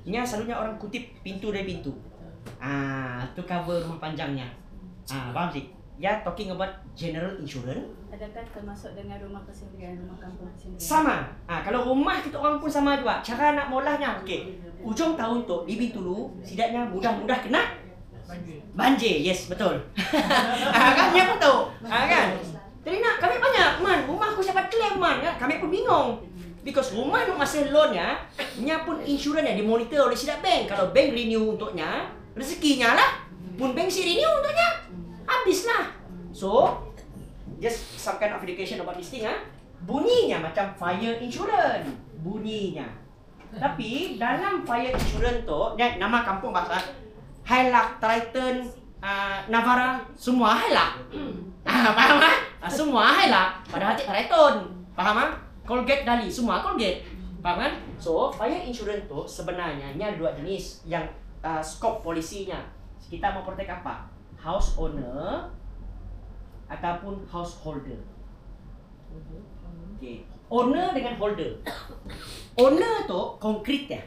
nya selalunya orang kutip pintu dari pintu. Tu cover rumah panjangnya. Faham sih? Ya, talking about general insurance. Adakah termasuk dengan rumah persendirian, rumah kampung persendirian? Sama. Kalau rumah kita orang pun sama juga. Cara nak molahnya, okey. Ujung tahun tu, bibi dulu, setidaknya mudah-mudah kena banjir. Yes, betul. Kan, dia pun tahu. Kan? Jadi nak, kami banyak, man. Rumah aku siapa claim, man. Kami pun bingung. Because rumah nak masa loannya, nya pun insurans yang dimonitor oleh sidak bank. Kalau bank renew untuknya, rezekinya lah. Pun bank si renew untuknya, habislah. So, just some kind of education about this thing. Bunyinya macam fire insurance. Bunyinya. Tapi dalam fire insurance tu, nama kampung bahasa Hilux, Triton, Navara, semua Hilux. Faham tak? Semua Hilux. Padahal Triton. Faham tak? Colgate Dali, semua Colgate. Faham kan? So, fire insurance tu sebenarnya ada dua jenis yang scope polisinya. Kita mau protect apa? House owner ataupun householder. Okay. Owner dengan holder. Owner tu konkret ya.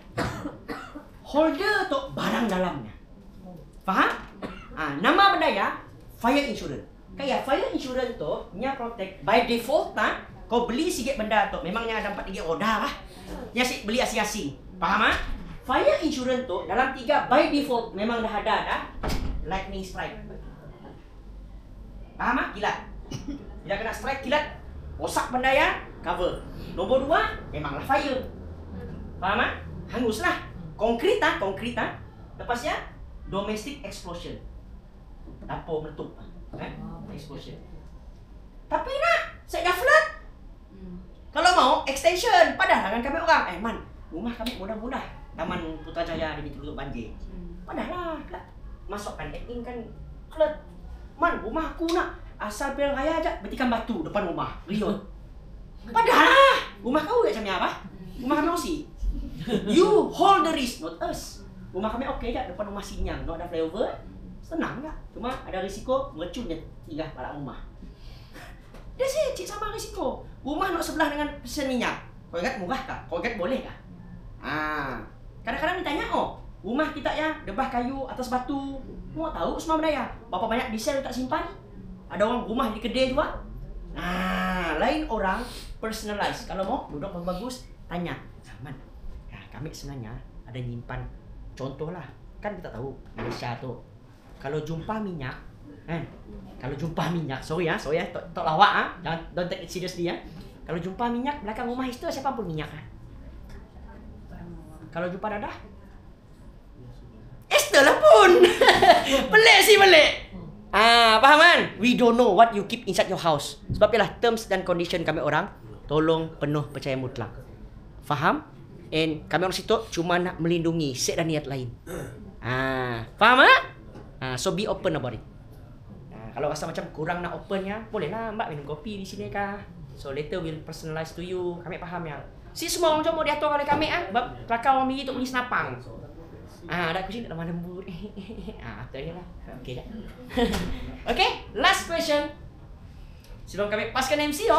Holder tu barang dalamnya. Faham? Nama benda ya fire insurance. Kayak fire insurance tu nya protect by default kau beli sikit benda tu memangnya ada 4 gig order lah. Nya si beli asing-asing. Faham ah? Fire insurance tu dalam 3 by default memang dah ada dah. Lightning strike. Faham ah? Kilat. Bila kena strike kilat, rosak benda ya, cover. Nombor 2 memanglah fire. Faham ah? Hanguslah. Konkret ah. Lepasnya domestic explosion. Dapur meletup. Explosion. Tapi nak, saya dah flood. Kalau mau extension, padahal kan kami orang, man, rumah kami mudah-mudah. Taman Putrajaya di tutup banjir. Padahal lah, masukkan admin kan flood. Man, rumah aku nak asal pilihan raya aja betikan batu depan rumah, riot. Padahal rumah kau macam apa? Rumah kami osi. You hold the risk, not us. Rumah kami okey je depan rumah Sinyang, no ada flyover. Senang tak? Cuma ada risiko mercunnya tinggal pada rumah. Dia sih cik sama risiko. Rumah nak sebelah dengan pesen minyak. Colgate murah kah? Colgate boleh kah? Kadang-kadang ditanya, rumah kita ya debah kayu atas batu. Mau tahu semua benda ya? Berapa banyak diesel tak simpan? Ada orang rumah di kedai juga. Lain orang personalize. Kalau mau duduk bagus, tanya. Man, kami sebenarnya ada nyimpan. Contohlah, kan kita tahu Malaysia tu kalau jumpa minyak, kalau jumpa minyak, sorry ya, tak lawak don't take it seriously ya. Kalau jumpa minyak belakang rumah itu siapa pun minyak Kalau jumpa dadah, Esther lah pun. Pelik. Faham kan? We don't know what you keep inside your house. Sebab itulah terms dan condition kami orang tolong penuh percaya mutlak. Faham? And kami orang situ cuma nak melindungi, set dan niat lain. Faham tak? So be open about it. Kalau rasa macam kurang nak opennya, bolehlah mbak minum kopi di sini kah? So later we'll personalize to you. Kami faham ya. Si semua orang cuma diatur oleh kami kelakar orang minggu tu beli senapang. Ada kucing tak mana lembut. Betul je lah. Okay dah. Okay, last question. Sebelum kami paskan MC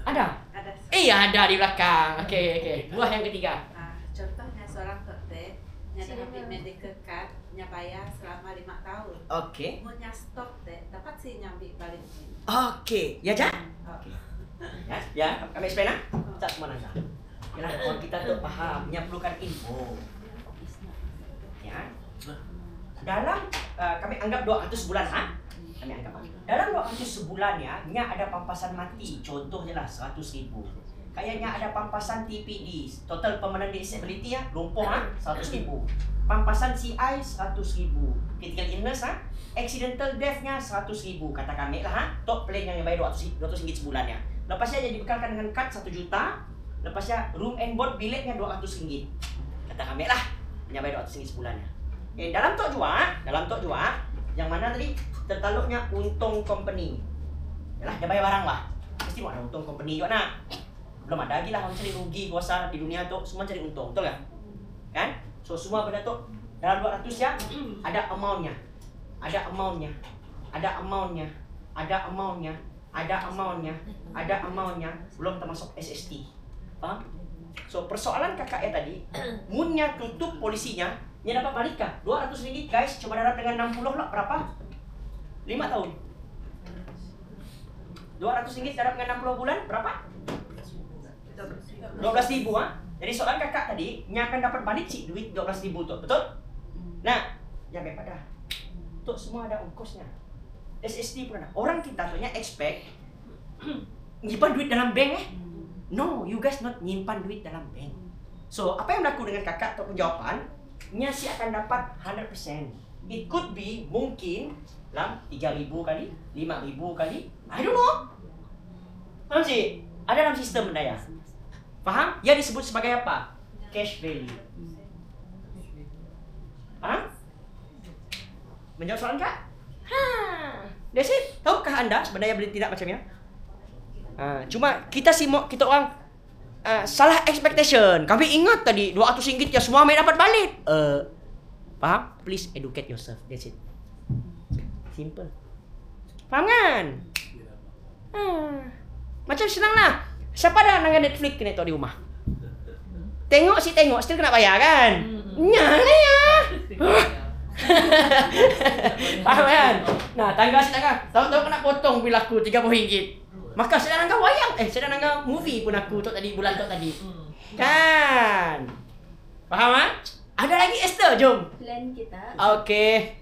ada? Ada di belakang. Okay. Buah yang ketiga. Contohnya seorang doktor yang ambil medical card, nya bayar selama 5 tahun. Okay. Punya stok dapat sih nyambi balik. Okay. Ya, Jah? Okay. Ya, kami explain tak semua nanya. Yalah, kalau kita tu faham, yang perlukan info. Ya. Dalam kami anggap 200 bulan Kami anggap dalam 200 sebulan ya, ada pampasan mati. Contoh je lah 100,000. Kayaknya ada pampasan TPD, total permanent disability lumpuh 100,000. Pampasan CI 100,000. Critical illness accidental death-nya 100,000 kata kami lah top plan yang bayar 200 ringgit sebulannya. Lepasnya jadi bekalkan dengan kad 1 juta. Lepasnya room and board biletnya 200 ringgit. Kata kami lah yang bayar 200 ringgit sebulannya. Dalam tu juga yang mana tadi tertaluknya untung company. Yalah, dia bayar barang lah. Mesti mau ada untung company juga nak. Belum ada lagi lah orang cari rugi kuasa di dunia tu, semua cari untung, betul kan? Kan? So semua benda tu dalam 200 ya, ada amount-nya. Ada amount-nya. Ada amount-nya. Ada amount-nya. Ada amount-nya. Ada amount-nya. Belum termasuk SST. Faham? So persoalan kakak ya tadi, munnya tutup polisinya, dia dapat balik kah? RM200 guys, coba darab dengan 60 lah berapa? 5 tahun. RM200 darab dengan 60 bulan berapa? 12.000 ha? Jadi soalan kakak tadi, nya akan dapat balik sih duit 12.000 tu, betul? Nah, yang daripada tu semua ada ongkosnya. SST pun ada. Orang kita tu nya expect nyimpan duit dalam bank No, you guys not nyimpan duit dalam bank. So, apa yang berlaku dengan kakak ataupun jawapan, nya si akan dapat 100%. It could be mungkin dalam 3.000 kali, 5.000 kali, I don't know. Faham sih? Ada dalam sistem benda ya. Faham? Ia disebut sebagai apa? Cash value. Faham? Menjawab soalan kak? That's it. Tahukah anda sebenarnya beli tidak macamnya? Cuma kita kita orang salah expectation. Kami ingat tadi RM200 ya semua main dapat balik. Faham? Please educate yourself. That's it. Simple. Faham kan? Macam senang lah. Siapa dah nangga Netflix kena tahu di rumah? Tengok, still kena bayar kan? Nyala ya. Faham kan? Nah, tangga tahu-tahu kena potong bil aku RM30. Maka saya nangga wayang, saya nangga movie pun aku tu tadi bulan tu tadi. Kan? Faham ah? Ada lagi Esther, jom. Plan kita Okay.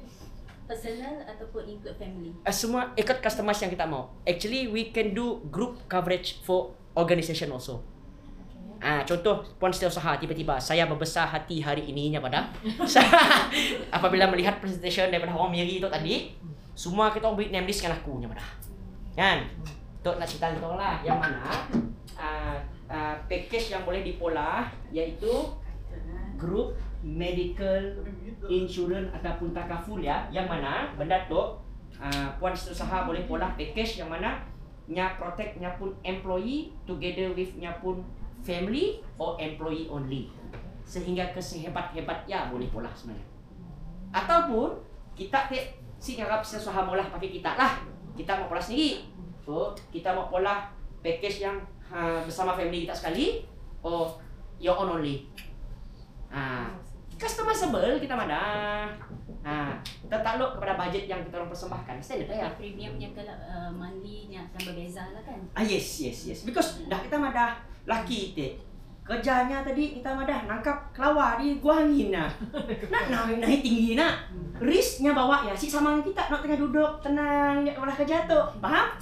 personal ataupun include family. Semua ikut customize yang kita mau. Actually, we can do group coverage for organization also. Contoh puan setiausaha tiba-tiba saya berbesar hati hari ininya pada apabila melihat presentation daripada orang Miri tu tadi, semua kita beri name list dengan aku nya pada. Kan? Tu nak cerita kita lah yang mana package yang boleh dipola iaitu group medical insurance ataupun takaful ya, yang mana benda tu puan setiausaha boleh pola package yang mana nya protect nya pun employee together with nya pun family or employee only, sehingga kesehebat-hebat ya boleh pola sebenarnya. Ataupun kita si ngarap setiausaha mula tapi kita lah kita mau pola sendiri. So kita mau pola package yang bersama family kita sekali or your own only. Customizable kita mana. Tertakluk kepada budget yang kita orang persembahkan. Standard ya. Premiumnya kalau monthly-nya akan berbeza lah kan. Yes. Because dah kita madah laki kerjanya tadi kita madah nangkap kelawar di gua angin nak naik tinggi nak. Risknya bawa ya si sama kita nak tengah duduk tenang ya kepala kerja tu. Faham?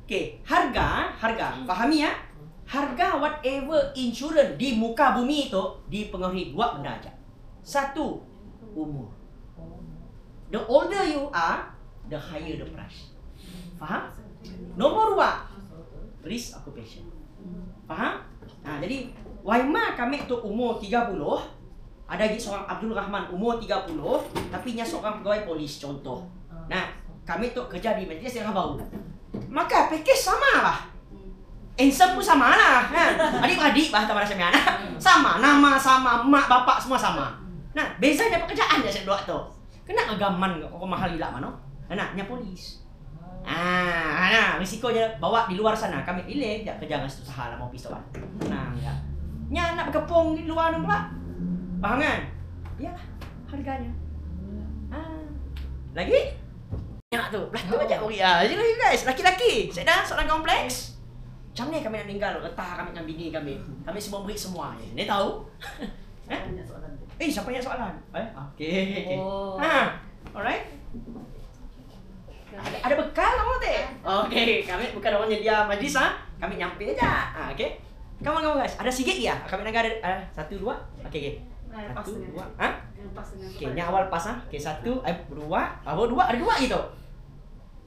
Okay, harga, fahami ya? Harga whatever insurance di muka bumi itu dipengaruhi dua benda aja. Satu, umur. The older you are, the higher the price. Faham? Nomor dua, risk occupation. Faham? Jadi Waima kami tu umur 30, ada lagi seorang Abdul Rahman umur 30, tapi nya seorang pegawai polis contoh. Nah, kami tu kerja di majlis yang bau. Maka package sama lah. Ensem pun sama lah. Adik-adik bahasa Malaysia anak sama, nama sama, mak bapak semua sama. Nah, bezanya pekerjaan je dua tu. Kena agaman kok mahal gila mana? Nya polis. Risikonya bawa di luar sana. Kami pilih tak kerja dengan usaha lah mau pisau. Tenang ya. Nya nak berkepung di luar tu pula. Faham kan? Iyalah harganya. Lagi? Ya tu, belah tu aja bagi. Jadi guys, laki-laki. Saya dah soalan kompleks. Macam ni kami nak tinggal getah kami dengan bini kami. Kami semua beri semua. Ni tahu? Siapa yang soalan? Okey. Alright. Ada bekal kamu teh? Okey, kami bukan orang nyedia majlis kami nyampe aja. Okey. Kamu guys, ada sikit ya? Kami nak ada 1 2. Okey. 1 2. Okey, ni awal pas Okey, 1 2. Awal 2 ada 2 gitu.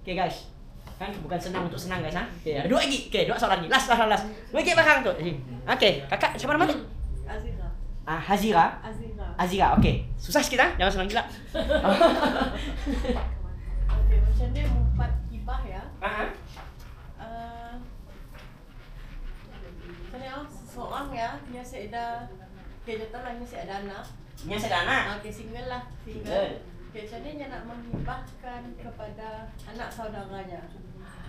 Okey guys. Kan bukan senang untuk senang guys Okey, ada 2 lagi. Okey, 2 soalan lagi. Last. Okey, belakang tu. Okey, kakak siapa nama tu? Hazira. Azira. Okey. Susah sikit jangan senang gila. Okey, macam ni 4 hibah ya. saya dah, okay, contohlah saya ada anak. Nya sedana. Okay, single lah, Single. single. Okay, jadi dia nak menghibahkan kepada anak saudaranya.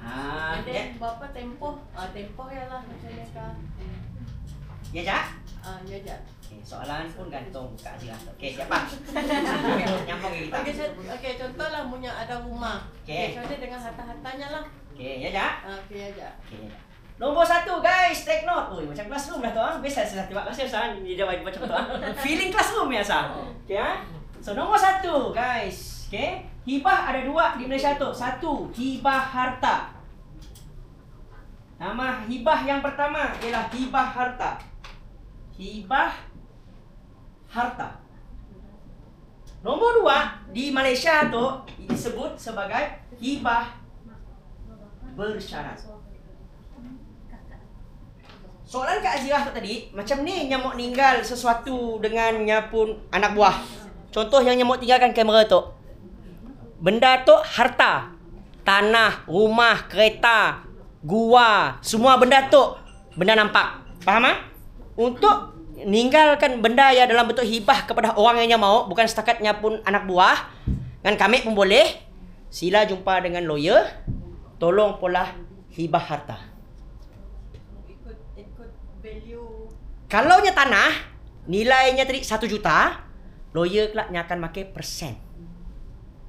Ah, Then bapa tempoh ya lah macam ni kah? ya Jak. Ya je. Okay, soalan pun gantung Kak Azira. Okey, siapa? Nyambung ke kita. Okay, contohlah punya ada rumah. Okey. Okay, dengan harta-hartanya lah. Okey, ya Jak. Okay aja. Okey. Nombor 1 guys, take note. Oi, macam classroom lah tu ah. Biasa saya terima kasih Ustaz. Dia jawab macam tu ah. Feeling classroom ya Ustaz. Okey ah. So nombor 1 guys. Okey. Hibah ada 2 di Malaysia tu. 1, hibah harta. Nama hibah yang pertama ialah hibah harta. Hibah harta. Nombor 2 di Malaysia tu disebut sebagai hibah bersyarat. Soalan Kak Azirah tadi, macam ni nyamuk ninggal sesuatu dengannya pun anak buah. Contoh yang nyamuk tinggalkan kamera tu. Benda tu harta. Tanah, rumah, kereta, gua, semua benda tu benda nampak. Faham ah? Untuk ninggalkan benda yang dalam bentuk hibah kepada orang yang mau, bukan setakatnya pun anak buah, kan kami pun boleh. Sila jumpa dengan lawyer. Tolong pula hibah harta. Kalau nya tanah, nilainya tadi 1 juta, lawyer kelak nya akan pakai persen.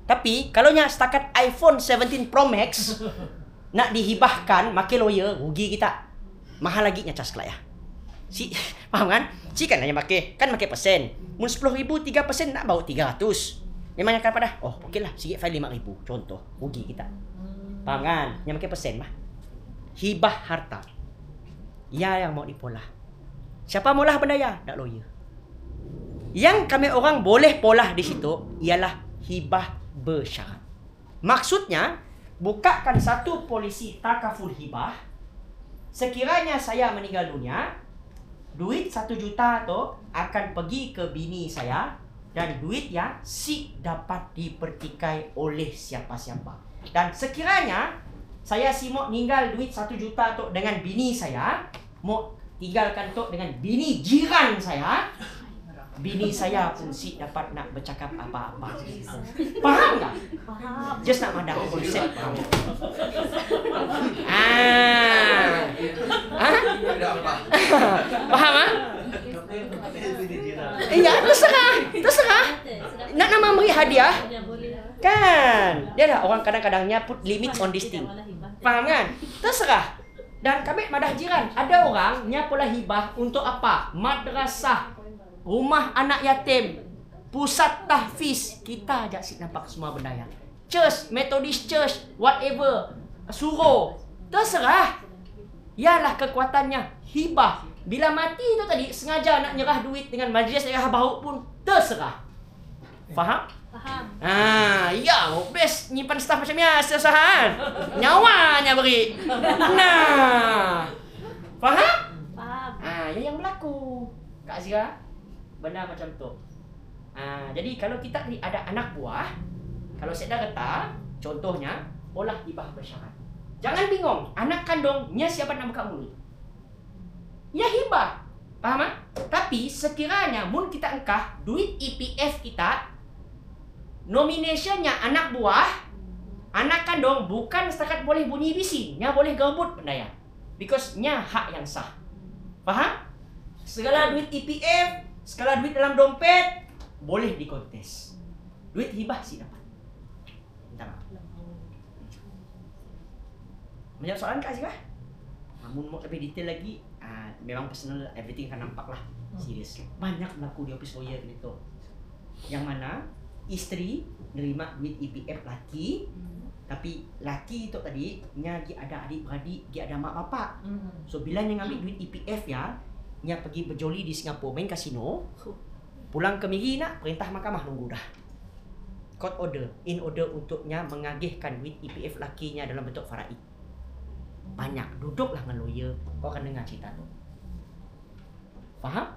Tapi kalau nya setakat iPhone 17 Pro Max nak dihibahkan, makai lawyer, rugi kita. Mahal lagi nya cas kelak ya. Si faham kan? Si kan hanya pakai, kan pakai persen. Mun 10,000 3% nak bawa 300. Memang akan pada. Oh, okeylah, sikit file 5,000 contoh. Rugi kita. Faham kan? Yang pakai persen mah. Hibah harta. Ya yang mau dipolah. Siapa maulah benda ya? Tak lawyer. Yang kami orang boleh polah di situ ialah hibah bersyarat. Maksudnya, bukakan satu polisi takaful hibah. Sekiranya saya meninggal dunia, duit 1 juta tu akan pergi ke bini saya dan duit yang si dapat dipertikai oleh siapa-siapa. Dan sekiranya saya si mau ninggal duit 1 juta tu dengan bini saya, mau tinggalkan tu dengan bini jiran saya, bini saya pun si dapat nak bercakap apa-apa. Faham tak? Faham. Just nak ada konsep. Faham ah? Iya, terserah. Nak nama beri hadiah? Kan? Dia dah orang kadang-kadangnya put limit on this thing. Faham kan? Terserah. Dan kami madah jiran, ada orang nya pula hibah untuk apa? Madrasah, rumah anak yatim, pusat tahfiz. Kita ajak si nampak semua benda yang church, Methodist church, whatever, suruh. Terserah. Yalah kekuatannya hibah. Bila mati tu tadi sengaja nak nyerah duit dengan majlis nyerah bahu pun terserah. Faham? Faham. Ya, best nyimpan staff macam ni sesahan. Nyawanya beri. Nah. Faham? Faham. Yang berlaku. Kak Azira, benda macam tu. Jadi kalau kita ni ada anak buah, kalau saya dah reta, contohnya, olah hibah bersyarat. Jangan bingung, anak kandungnya siapa nak buka mulut. Ya hibah. Faham tak? Tapi sekiranya mun kita engkah duit EPF kita, nominationnya anak buah, anak kandung bukan setakat boleh bunyi bisi, nya boleh gerbut benda ya. Because nya hak yang sah. Faham? Segala duit EPF, segala duit dalam dompet boleh dikontes. Duit hibah sih dapat. Minta maaf. Menjawab soalan Kak Azira? Namun mau lebih detail lagi, memang personal everything akan nampak lah. Serius. Banyak berlaku di office lawyer gitu. Yang mana isteri nerima duit EPF laki, tapi laki itu tadi nya ada adik-beradik, dia ada mak bapak. So bila nya ngambil duit EPF ya, nya pergi berjoli di Singapura main kasino, pulang ke Miri nak perintah mahkamah nunggu dah. Court order, in order untuknya mengagihkan duit EPF lakinya dalam bentuk faraid. Banyak, duduklah dengan lawyer, kau akan dengar cerita tu. Faham?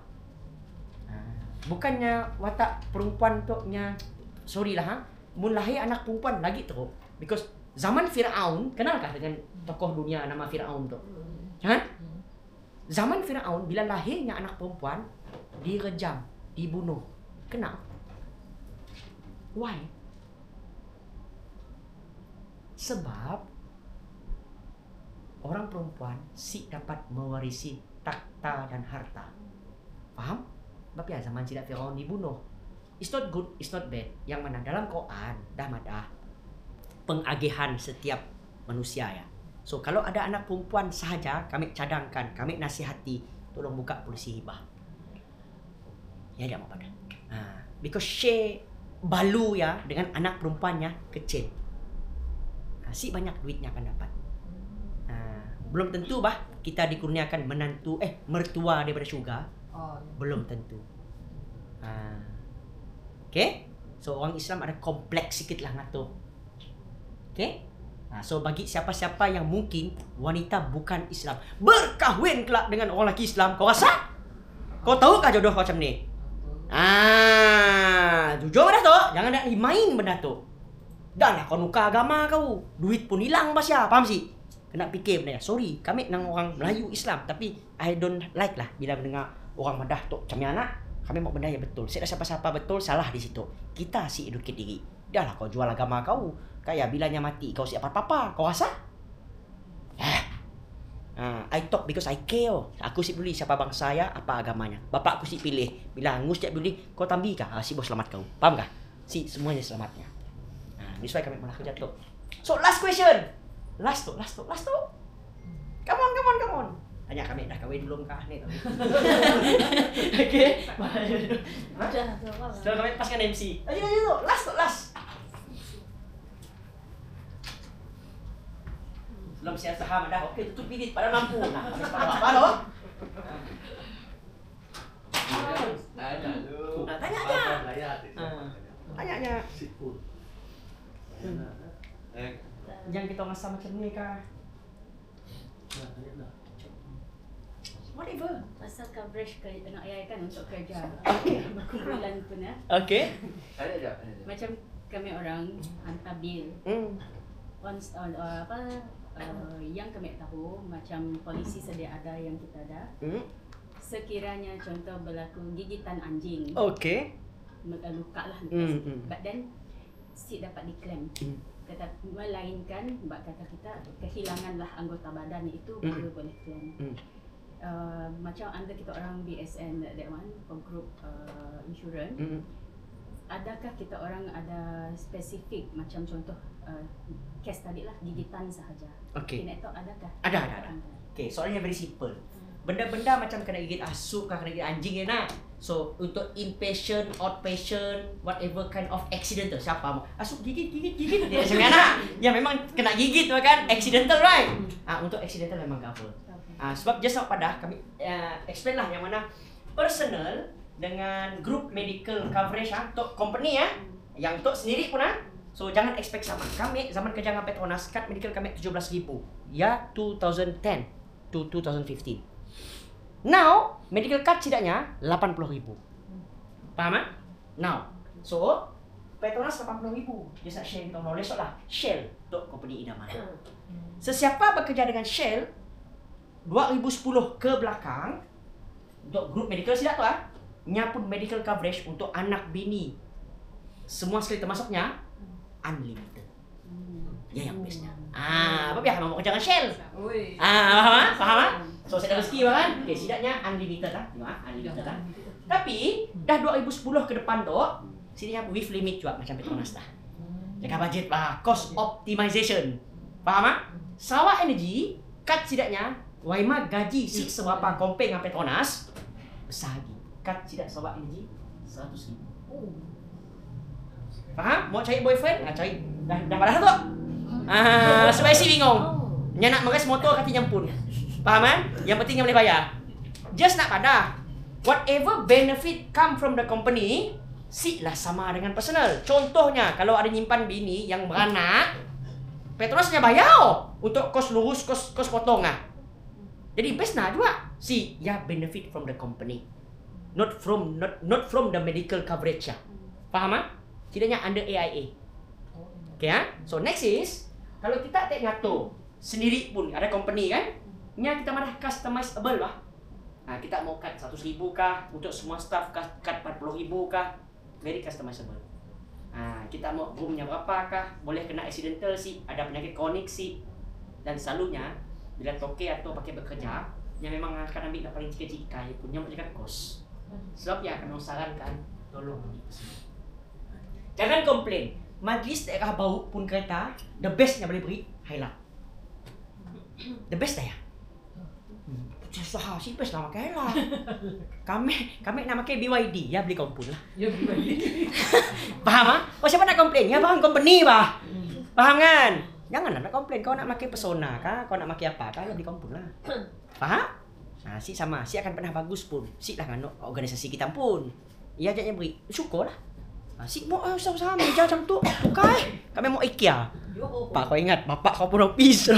Bukannya watak perempuan tu nya, sorry lah mun lahir anak perempuan lagi teruk. Because zaman Fir'aun, kenalkah dengan tokoh dunia nama Fir'aun tu? Kan? Zaman Firaun bila lahirnya anak perempuan direjam, dibunuh. Kenapa? Why? Sebab orang perempuan si dapat mewarisi takhta dan harta. Faham? Sebab ya zaman Sidat Firaun dibunuh. It's not good, it's not bad. Yang mana dalam Quran dah madah pengagihan setiap manusia ya. So kalau ada anak perempuan sahaja, kami cadangkan, kami nasihati, tolong buka polisi hibah. Ya dia mau pada. Because she balu ya dengan anak perempuannya kecil. Si banyak duitnya akan dapat. Belum tentu bah kita dikurniakan menantu mertua daripada syurga. Belum tentu. Okay? So orang Islam ada kompleks sikit lah ngatur. Okay? So bagi siapa-siapa yang mungkin wanita bukan Islam berkahwin kelak dengan orang lelaki Islam, kau rasa? Kau tahukah jodoh macam ni? Jujur dah tu, jangan nak main benda tu. Dah lah kau nukar agama kau, duit pun hilang pasya, faham sih? Kena fikir benda. Sorry, kami nang orang Melayu Islam, tapi I don't like lah bila mendengar orang madah tu macam ni anak. Kami mau benda yang betul. Saya dah siapa-siapa betul salah di situ. Kita si educate diri. Dah lah kau jual agama kau. Kayak bilanya mati kau si apa-apa. Kau rasa? I talk because I care. Aku si peduli siapa bangsa saya, apa agamanya. Bapak aku si pilih. Bila angus tak peduli, kau tambi kah? Si bos selamat kau. Faham kah? Si semuanya selamatnya. This why kami malah kerja tu. So last question. Last tu. Come on. Tanya kami dah kahwin belum kah ni tu. Okay. Setelah kami paskan MC. Ayo tu. Last. Belum siap saham dah. Okey, tutup bibit pada lampu. Nah, apa lo? Tanya aja. Yang kita ngasah macam ni kah? Whatever. Pasal coverage nak AI kan untuk kerja. Berkumpulan pun ya. Okay. Macam kami orang hantar bil. Once yang kami tahu macam polisi sedia ada yang kita ada. Sekiranya contoh berlaku gigitan anjing. Okay. Luka lah. But then si dapat diklaim. Kata melainkan kata kita kehilanganlah anggota badan itu baru boleh claim. Macam under kita orang BSN that one for group insurance. Adakah kita orang ada spesifik macam contoh kes tadi lah gigitan sahaja. Okay. Kena tahu adakah? Ada. Okay, soalnya very simple. Benda-benda macam kena gigit asuk kah, kena gigit anjing ya nak. So untuk inpatient, outpatient, whatever kind of accidental, siapa mau asuk gigit dia macam mana? Ya memang kena gigit tu kan accidental right? Untuk accidental memang cover. Sebab just pada kami explain lah yang mana personal dengan group medical coverage untuk company yang untuk sendiri pun so jangan expect sama. Kami zaman kerja dengan Petronas kad medical kami 17,000 ya 2010 to 2015. Now medical card tidaknya 80,000. Faham Now so Petronas 80,000. Dia nak share kita knowledge lah. Shell untuk company idaman. Sesiapa bekerja dengan Shell 2010 ke belakang untuk group medical sidak tu nya pun medical coverage untuk anak bini semua sekali termasuknya unlimited. Ya yang bestnya. Apa biar kamu mau kerja dengan Shell? Faham? So saya dah rezeki kan? Okay, sidaknya unlimited lah. Unlimited lah. Tapi dah 2010 ke depan tu sidaknya with limit juga macam Petronas dah. Jaga budget lah, cost optimization. Faham Sarawak Energy kat sidaknya Waima gaji si seberapa compare dengan Petronas besar lagi. Kat sidak Sarawak Energy 100,000. Faham? Mau cari boyfriend? Cari. Dah padahal tu. Sebab si bingung. Nya nak meres motor kata nyampun. Faham Yang penting yang boleh bayar. Just nak pada whatever benefit come from the company si lah sama dengan personal. Contohnya kalau ada nyimpan bini yang beranak, Petronasnya bayar untuk kos lurus, kos potong Jadi best nak juga si benefit from the company. Not from the medical coverage Faham Tidaknya under AIA. Okay So next is kalau kita tak ngatur sendiri pun ada company kan, nya kita malah customizable lah. Kita mau cut 100,000 kah? Untuk semua staff kah? Cut 40,000 kah? Very customizable. Kita mau roomnya berapa kah? Boleh kena accidental sih, ada penyakit kronik sih. Dan selalunya bila toke atau pakai bekerja yang memang akan ambil paling cika-cika punya menjaga kos. Sebab ya akan sarankan tolong ambil pesawat. Jangan komplain. Majlis daerah bau pun kereta, the best yang boleh beri highlight. The best dah ya. Susah sih best nak pakai lah. Kami nak pakai BYD ya, beli kompun lah. Ya, BYD. Faham ah? Oh, siapa nak komplain? Ya faham company bah. Faham kan? Jangan nak komplain. Kau nak pakai Persona kah? Kau nak pakai apa kah? Ya beli kompun lah. Faham? Si sama, si akan pernah bagus pun. Si lah kan organisasi kita pun. Ya jangan beri. Syukurlah. Si mau sama-sama meja macam tu. Tukai. Kami mau IKEA. Pak kau ingat, bapak kau pun office.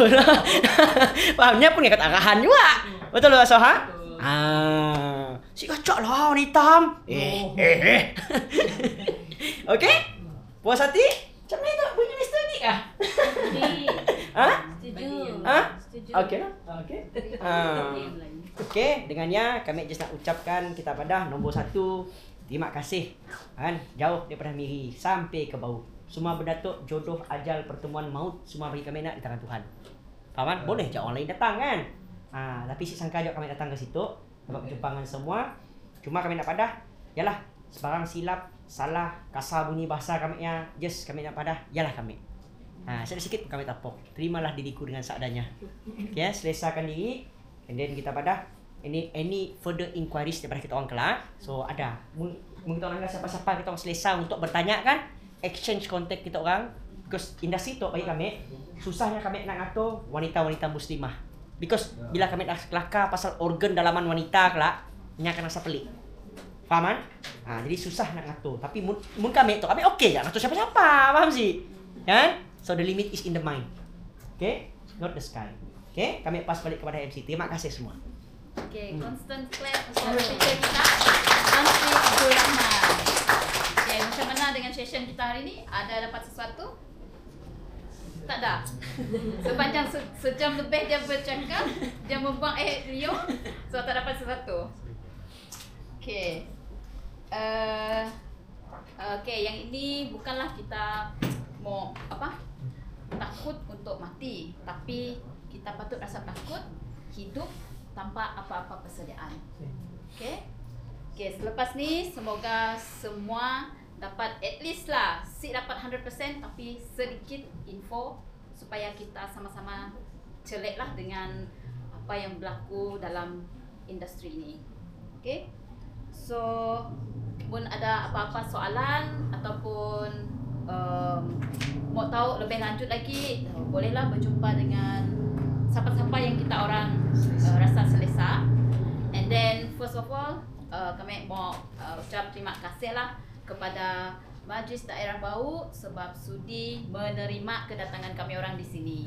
Fahamnya pun ingat arahan juga. Betul tak Soha? Si kacak lah warna hitam. Okey? Puas hati? Macam ni tu bunyi Mr. Nick kah? Setuju. Okey lah. Okey. Okey, dengannya kami just nak ucapkan kita pada nombor 1. Terima kasih kan, jauh daripada Miri sampai ke Bau. Semua berdatuk jodoh ajal pertemuan maut semua bagi kami nak di tangan Tuhan. Faham kan? Boleh je orang lain datang kan. Tapi si sangka je kami datang ke situ dapat perjumpangan semua. Cuma kami nak padah yalah sebarang silap, salah, kasar bunyi bahasa kami ya, just kami nak padah yalah kami. Sedikit kami tapok. Terimalah diriku dengan seadanya. Okay, selesakan diri and then kita padah any further inquiries daripada kita orang kelak. So ada mungkin kita orang siapa-siapa kita orang selesa untuk bertanya kan, exchange contact kita orang, because industri tu bagi kami susahnya kami nak ngatur wanita-wanita muslimah, because bila kami nak kelakar pasal organ dalaman wanita kelak nya akan rasa pelik. Faham kan? Jadi susah nak ngatur. Tapi mun kami tu kami okey je ngatur siapa-siapa. Faham sih? Kan? So the limit is in the mind. Okay? Not the sky. Okay? Kami pas balik kepada MC. Terima kasih semua. Okay, constant clap untuk speaker kita, Tansi Abdul Rahman. Okay, macam mana dengan session kita hari ni? Ada dapat sesuatu? Tak ada. Sepanjang sejam lebih dia bercakap, dia membuang liur, so tak dapat sesuatu. Okay. Okay, yang ini bukanlah kita mau takut untuk mati, tapi kita patut rasa takut hidup tanpa apa-apa persediaan. Okay? Okay, selepas ni semoga semua dapat at least lah, si dapat 100% tapi sedikit info supaya kita sama-sama celik lah dengan apa yang berlaku dalam industri ini. Okay? So, pun ada apa-apa soalan ataupun mau tahu lebih lanjut lagi, bolehlah berjumpa dengan siapa-siapa yang kita orang rasa selesa. And then first of all, kami mau ucap terima kasih lah kepada Majlis Daerah Bau sebab sudi menerima kedatangan kami orang di sini.